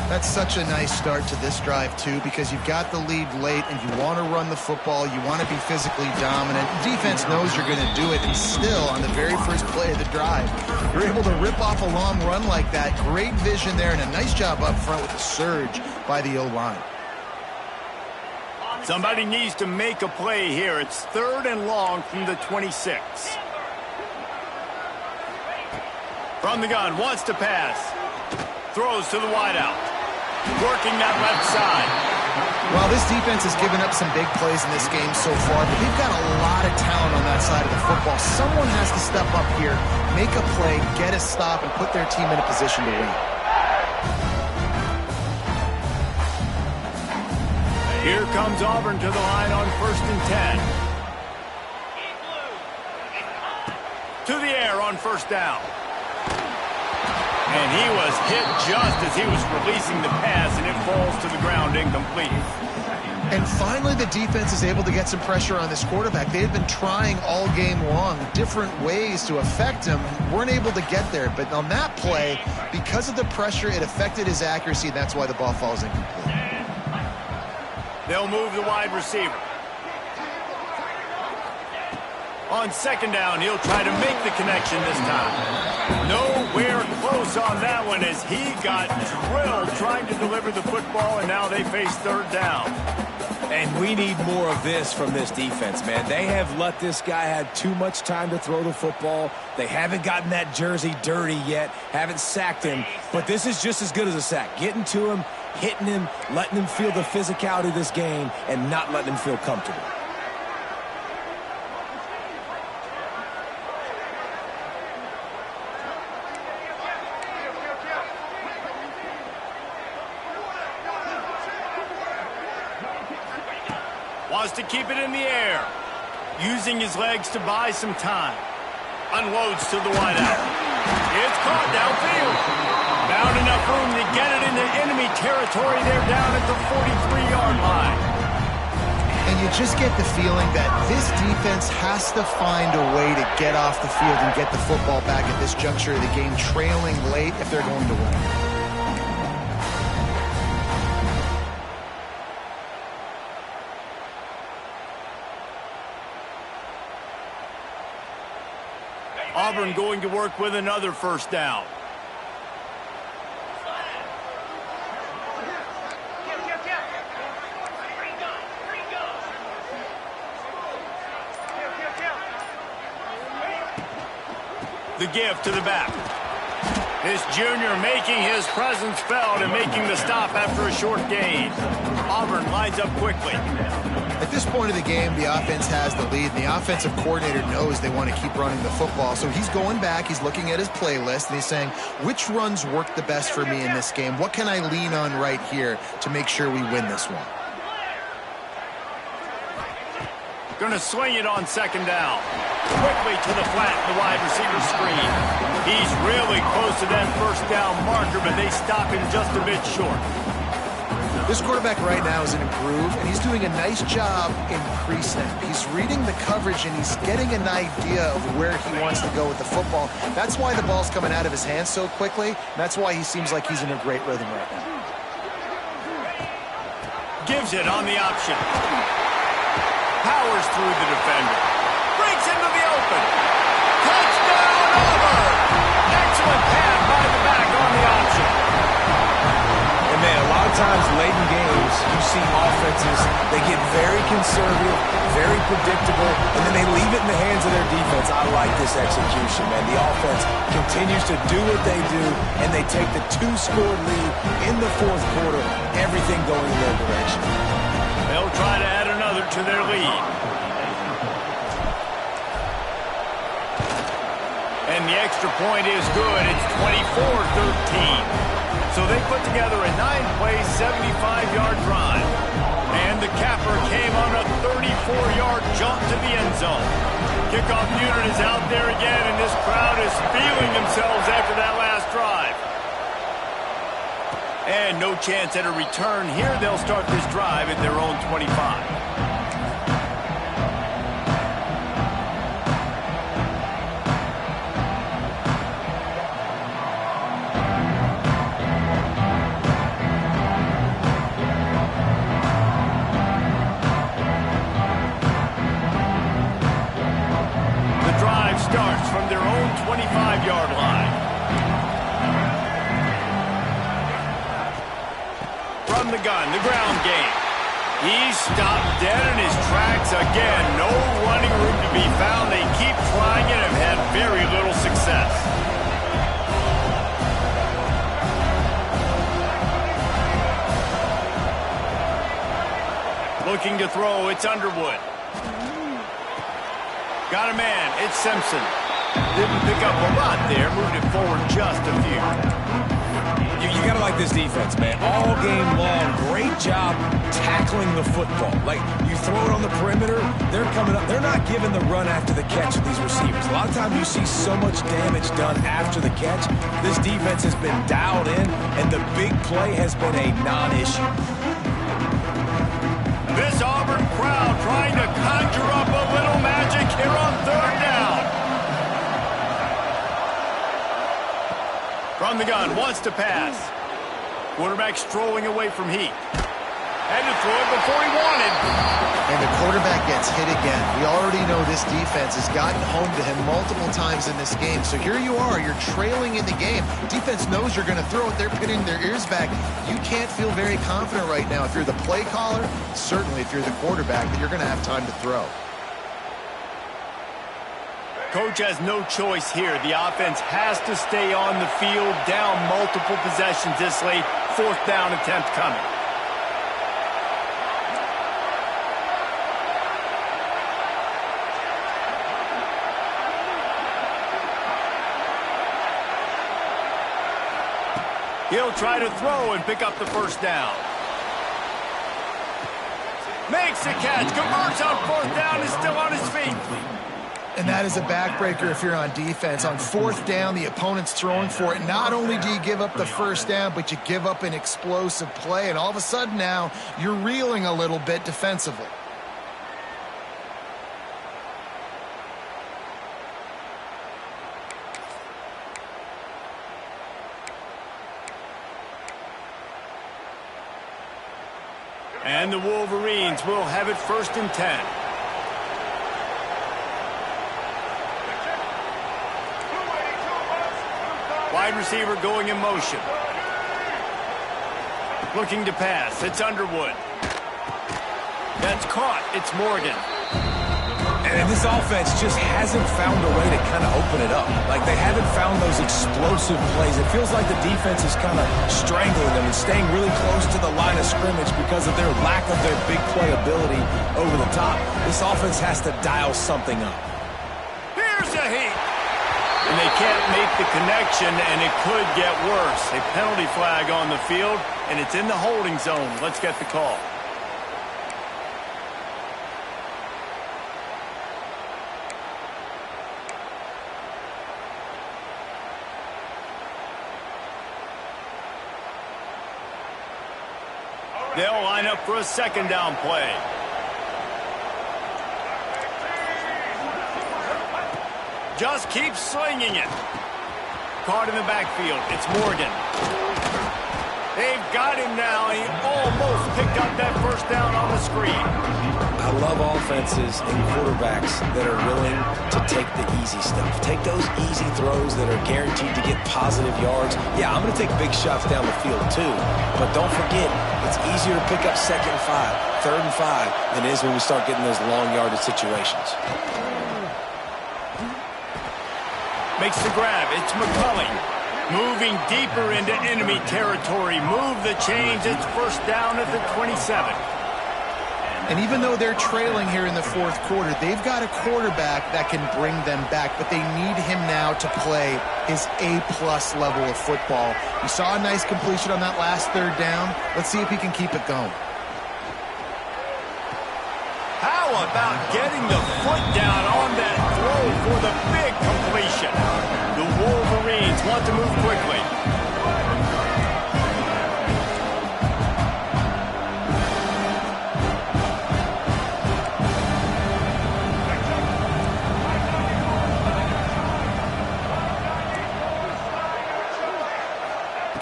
That's such a nice start to this drive, too, because you've got the lead late and you want to run the football. You want to be physically dominant. Defense knows you're going to do it, and still, on the very first play of the drive, you're able to rip off a long run like that. Great vision there, and a nice job up front with the surge by the O-line. Somebody needs to make a play here. It's 3rd and long from the 26. From the gun, wants to pass. Throws to the wideout. Working that left side. Well, this defense has given up some big plays in this game so far, but they've got a lot of talent on that side of the football. Someone has to step up here, make a play, get a stop, and put their team in a position to win. Here comes Auburn to the line on 1st and 10. To the air on 1st down. And he was hit just as he was releasing the pass, and it falls to the ground incomplete. And finally, the defense is able to get some pressure on this quarterback. They had been trying all game long different ways to affect him. Weren't able to get there. But on that play, because of the pressure, it affected his accuracy, and that's why the ball falls incomplete. They'll move the wide receiver. On 2nd down, he'll try to make the connection this time. Nowhere close on that one as he got drilled trying to deliver the football, and now they face 3rd down. And we need more of this from this defense, man. They have let this guy have too much time to throw the football. They haven't gotten that jersey dirty yet, haven't sacked him. But this is just as good as a sack. Getting to him, hitting him, letting him feel the physicality of this game, and not letting him feel comfortable. Wants to keep it in the air. Using his legs to buy some time. Unloads to the wideout. It's caught downfield. Found enough room to get it into enemy territory. They're down at the 43-yard line. And you just get the feeling that this defense has to find a way to get off the field and get the football back at this juncture of the game, trailing late if they're going to win. Auburn going to work with another 1st down. The give to the back. This junior making his presence felt and making the stop after a short gain. Auburn lines up quickly. At this point of the game, the offense has the lead, and the offensive coordinator knows they want to keep running the football. So he's going back, he's looking at his playlist, and he's saying, which runs work the best for me in this game? What can I lean on right here to make sure we win this one? Going to swing it on second down. Quickly to the flat, the wide receiver screen. He's really close to that first down marker, but they stop him just a bit short. This quarterback right now is in a groove, and he's doing a nice job in pre-snap. He's reading the coverage, and he's getting an idea of where he wants to go with the football. That's why the ball's coming out of his hands so quickly, and that's why he seems like he's in a great rhythm right now. Gives it on the option. Powers through the defender. Breaks into the open. Touchdown, Auburn! Excellent pass by the back on the option. And man, a lot of times late in games, you see offenses, they get very conservative, very predictable, and then they leave it in the hands of their defense. I like this execution, man. The offense continues to do what they do, and they take the 2-score lead in the fourth quarter, everything going in their direction. They'll try to add another to their lead. And the extra point is good. It's 24-13. So they put together a 9-play, 75-yard drive. And the capper came on a 34-yard jump to the end zone. Kickoff unit is out there again, and this crowd is feeling themselves after that last drive. And no chance at a return here. They'll start this drive at their own 25. Starts from their own 25-yard line. From the gun, the ground game. He's stopped dead in his tracks again. No running room to be found. They keep trying it and have had very little success. Looking to throw, it's Underwood. Got a man, it's Simpson. Didn't pick up a lot there, moved it forward just a few. You got to like this defense, man. All game long, great job tackling the football. Like, you throw it on the perimeter, they're coming up. They're not giving the run after the catch of these receivers. A lot of times you see so much damage done after the catch. This defense has been dialed in, and the big play has been a non-issue. This Auburn crowd trying to conjure up a little magic here on third down. From the gun, wants to pass. Quarterback strolling away from Heat. Had to throw it before he wanted. And the quarterback gets hit again. We already know this defense has gotten home to him multiple times in this game. So here you are, you're trailing in the game. Defense knows you're going to throw it. They're pinning their ears back. You can't feel very confident right now. If you're the play caller, certainly if you're the quarterback, that you're going to have time to throw. Coach has no choice here. The offense has to stay on the field, down multiple possessions this late. Fourth down attempt coming. He'll try to throw and pick up the first down. Makes the catch, converts on fourth down, is still on his feet. And that is a backbreaker if you're on defense. On fourth down, the opponent's throwing for it. Not only do you give up the first down, but you give up an explosive play. And all of a sudden now, you're reeling a little bit defensively. And the Wolverines will have it 1st and 10. Wide receiver going in motion. Looking to pass. It's Underwood. That's caught. It's Morgan. And this offense just hasn't found a way to kind of open it up. Like, they haven't found those explosive plays. It feels like the defense is kind of strangling them and staying really close to the line of scrimmage because of their lack of their big play ability over the top. This offense has to dial something up. Here's a heat. And they can't make the connection, and it could get worse. A penalty flag on the field, and it's in the holding zone. Let's get the call. They'll line up for a second down play. Just keep slinging it. Caught in the backfield. It's Morgan. They've got him now. He almost picked up that first down on the screen. I love offenses and quarterbacks that are willing to take the easy stuff. Take those easy throws that are guaranteed to get positive yards. Yeah, I'm going to take big shots down the field too. But don't forget, it's easier to pick up 2nd and 5, 3rd and 5 than it is when we start getting those long yardage situations. Makes the grab. It's McCulley. Moving deeper into enemy territory. Move the chains. It's first down at the 27. And even though they're trailing here in the fourth quarter, they've got a quarterback that can bring them back, but they need him now to play his A-plus level of football. You saw a nice completion on that last third down. Let's see if he can keep it going. How about getting the foot down on that throw for the big completion? The Wolverines want to move quickly.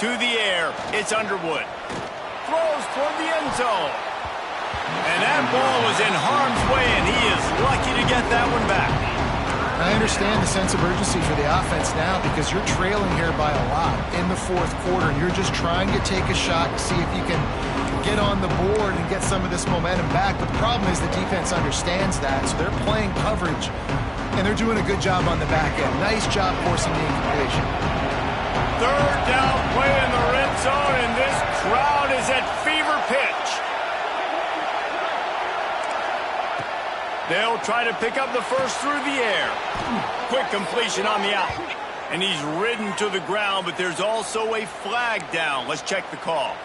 To the air, it's Underwood. Throws toward the end zone. And that ball was in harm's way, and he is lucky to get that one back. I understand the sense of urgency for the offense now because you're trailing here by a lot in the fourth quarter, and you're just trying to take a shot to see if you can get on the board and get some of this momentum back. But the problem is the defense understands that, so they're playing coverage, and they're doing a good job on the back end. Nice job forcing the incompletion. Third down play in the red zone, and this crowd is at fever pitch. They'll try to pick up the first through the air. Quick completion on the out. And he's ridden to the ground, but there's also a flag down. Let's check the call.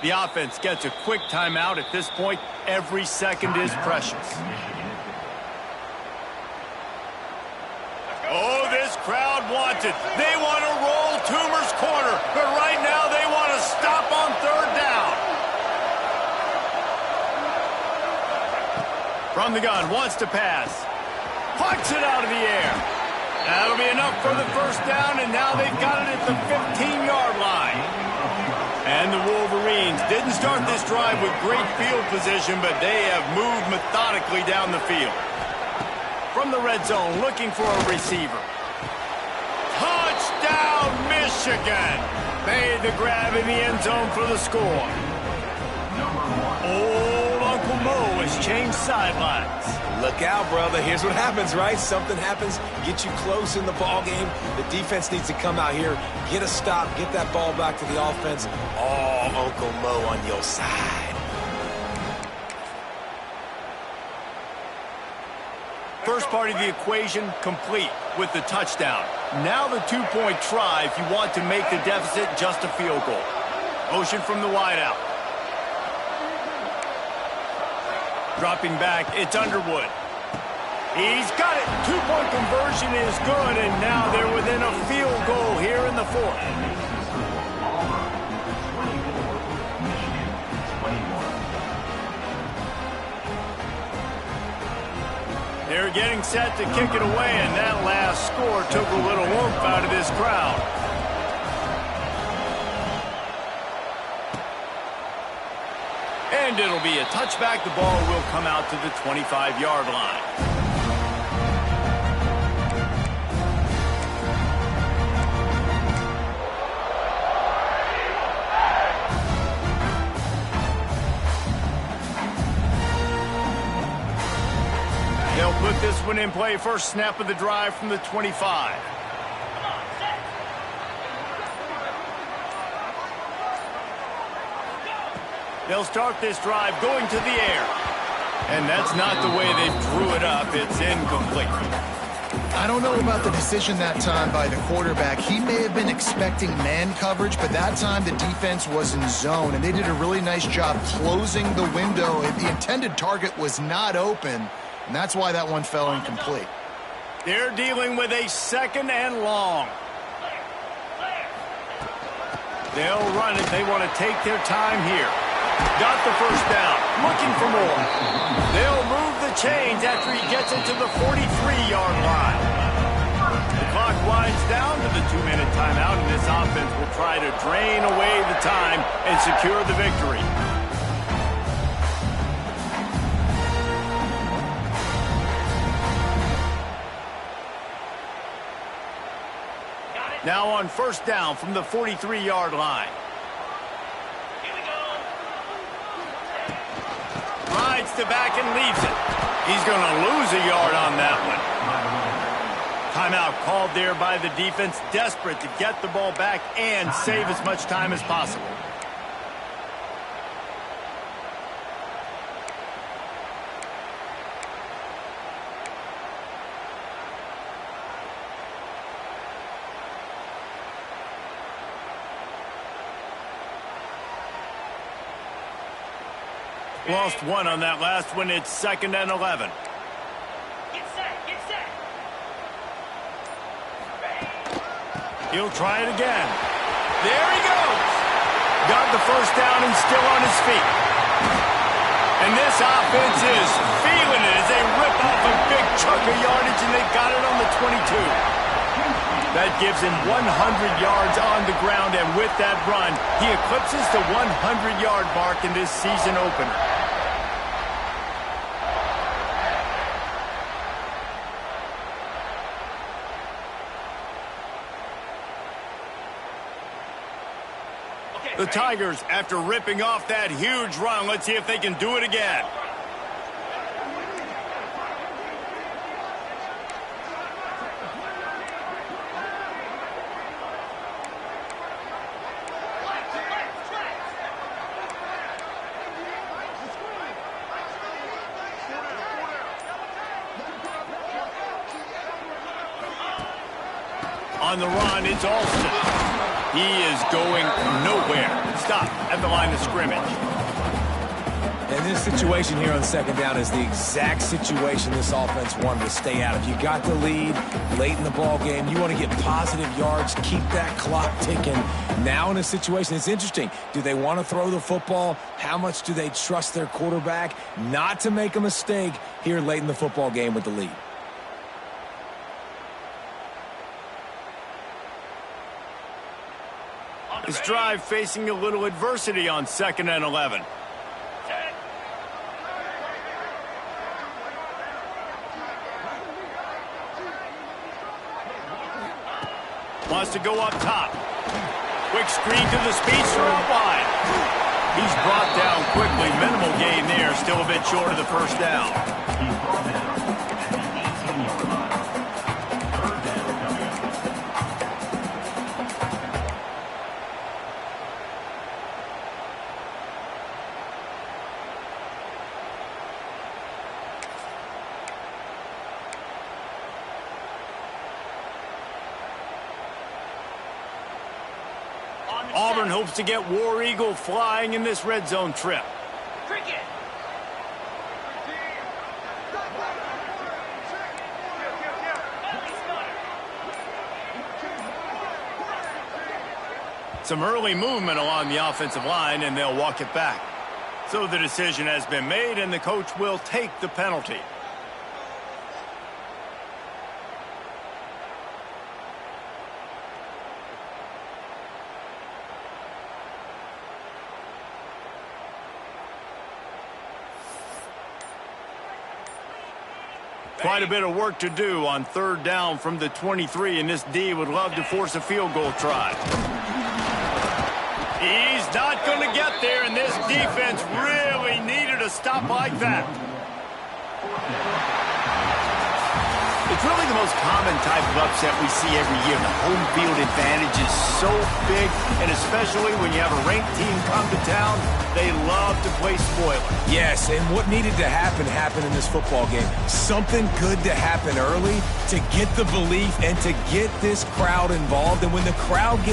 The offense gets a quick timeout. At this point, every second is precious. Oh, this crowd wants it. They want to roll Toomer's corner, but right now they want to stop on third down. From the gun, wants to pass. Punts it out of the air. That'll be enough for the first down, and now they've got it at the 15-yard line. And the Wolverines didn't start this drive with great field position, but they have moved methodically down the field. From the red zone, looking for a receiver. Touchdown, Michigan! Made the grab in the end zone for the score. Old Uncle Mo has changed sidelines. Look out, brother. Here's what happens, right? Something happens, get you close in the ball game. The defense needs to come out here, get a stop, get that ball back to the offense. Oh, Uncle Mo on your side. First part of the equation complete with the touchdown. Now the two-point try if you want to make the deficit just a field goal. Motion from the wideout. Dropping back, it's Underwood. He's got it. Two-point conversion is good, and now they're within a field goal here in the fourth. They're getting set to kick it away, and that last score took a little oomph out of this crowd. And it'll be a touchback. The ball will come out to the 25-yard line. They'll put this one in play. First snap of the drive from the 25. They'll start this drive going to the air. And that's not the way they drew it up. It's incomplete. I don't know about the decision that time by the quarterback. He may have been expecting man coverage, but that time the defense was in zone, and they did a really nice job closing the window. The intended target was not open, and that's why that one fell incomplete. They're dealing with a 2nd and long. They'll run it. They want to take their time here. Got the first down. Looking for more. They'll move the chains after he gets it to the 43-yard line. The clock winds down to the 2-minute timeout, and this offense will try to drain away the time and secure the victory. Now on first down from the 43-yard line. Here we go. Rides to back and leaves it. He's going to lose a yard on that one. Timeout called there by the defense, desperate to get the ball back and save as much time as possible. Lost one on that last one. It's 2nd and 11. Get set, get set. He'll try it again. There he goes. Got the first down and still on his feet. And this offense is feeling it as they rip off a big chunk of yardage, and they got it on the 22. That gives him 100 yards on the ground, and with that run, he eclipses the 100-yard mark in this season opener. The Tigers, after ripping off that huge run, let's see if they can do it again. On the run, it's Alston. He is going nowhere. Stop at the line of scrimmage. And this situation here on 2nd down is the exact situation this offense wanted to stay out of. You got the lead late in the ball game. You want to get positive yards, keep that clock ticking. Now in a situation, it's interesting. Do they want to throw the football? How much do they trust their quarterback not to make a mistake here late in the football game with the lead? This drive facing a little adversity on 2nd and 11. Set. Wants to go up top. Quick screen to the speedster out wide. He's brought down quickly. Minimal gain there. Still a bit short of the first down. He's brought down at the 18-yard line. 3rd down. Auburn hopes to get War Eagle flying in this red zone trip. Cricket. Some early movement along the offensive line, and they'll walk it back. So the decision has been made, and the coach will take the penalty. Quite a bit of work to do on third down from the 23, and this D would love to force a field goal try. He's not going to get there, and this defense really needed a stop like that. It's really the most common type of upset we see every year. The home field advantage is so big, and especially when you have a ranked team come to town, they love to play spoiler. Yes, and what needed to happen happened in this football game. Something good to happen early to get the belief and to get this crowd involved. And when the crowd gets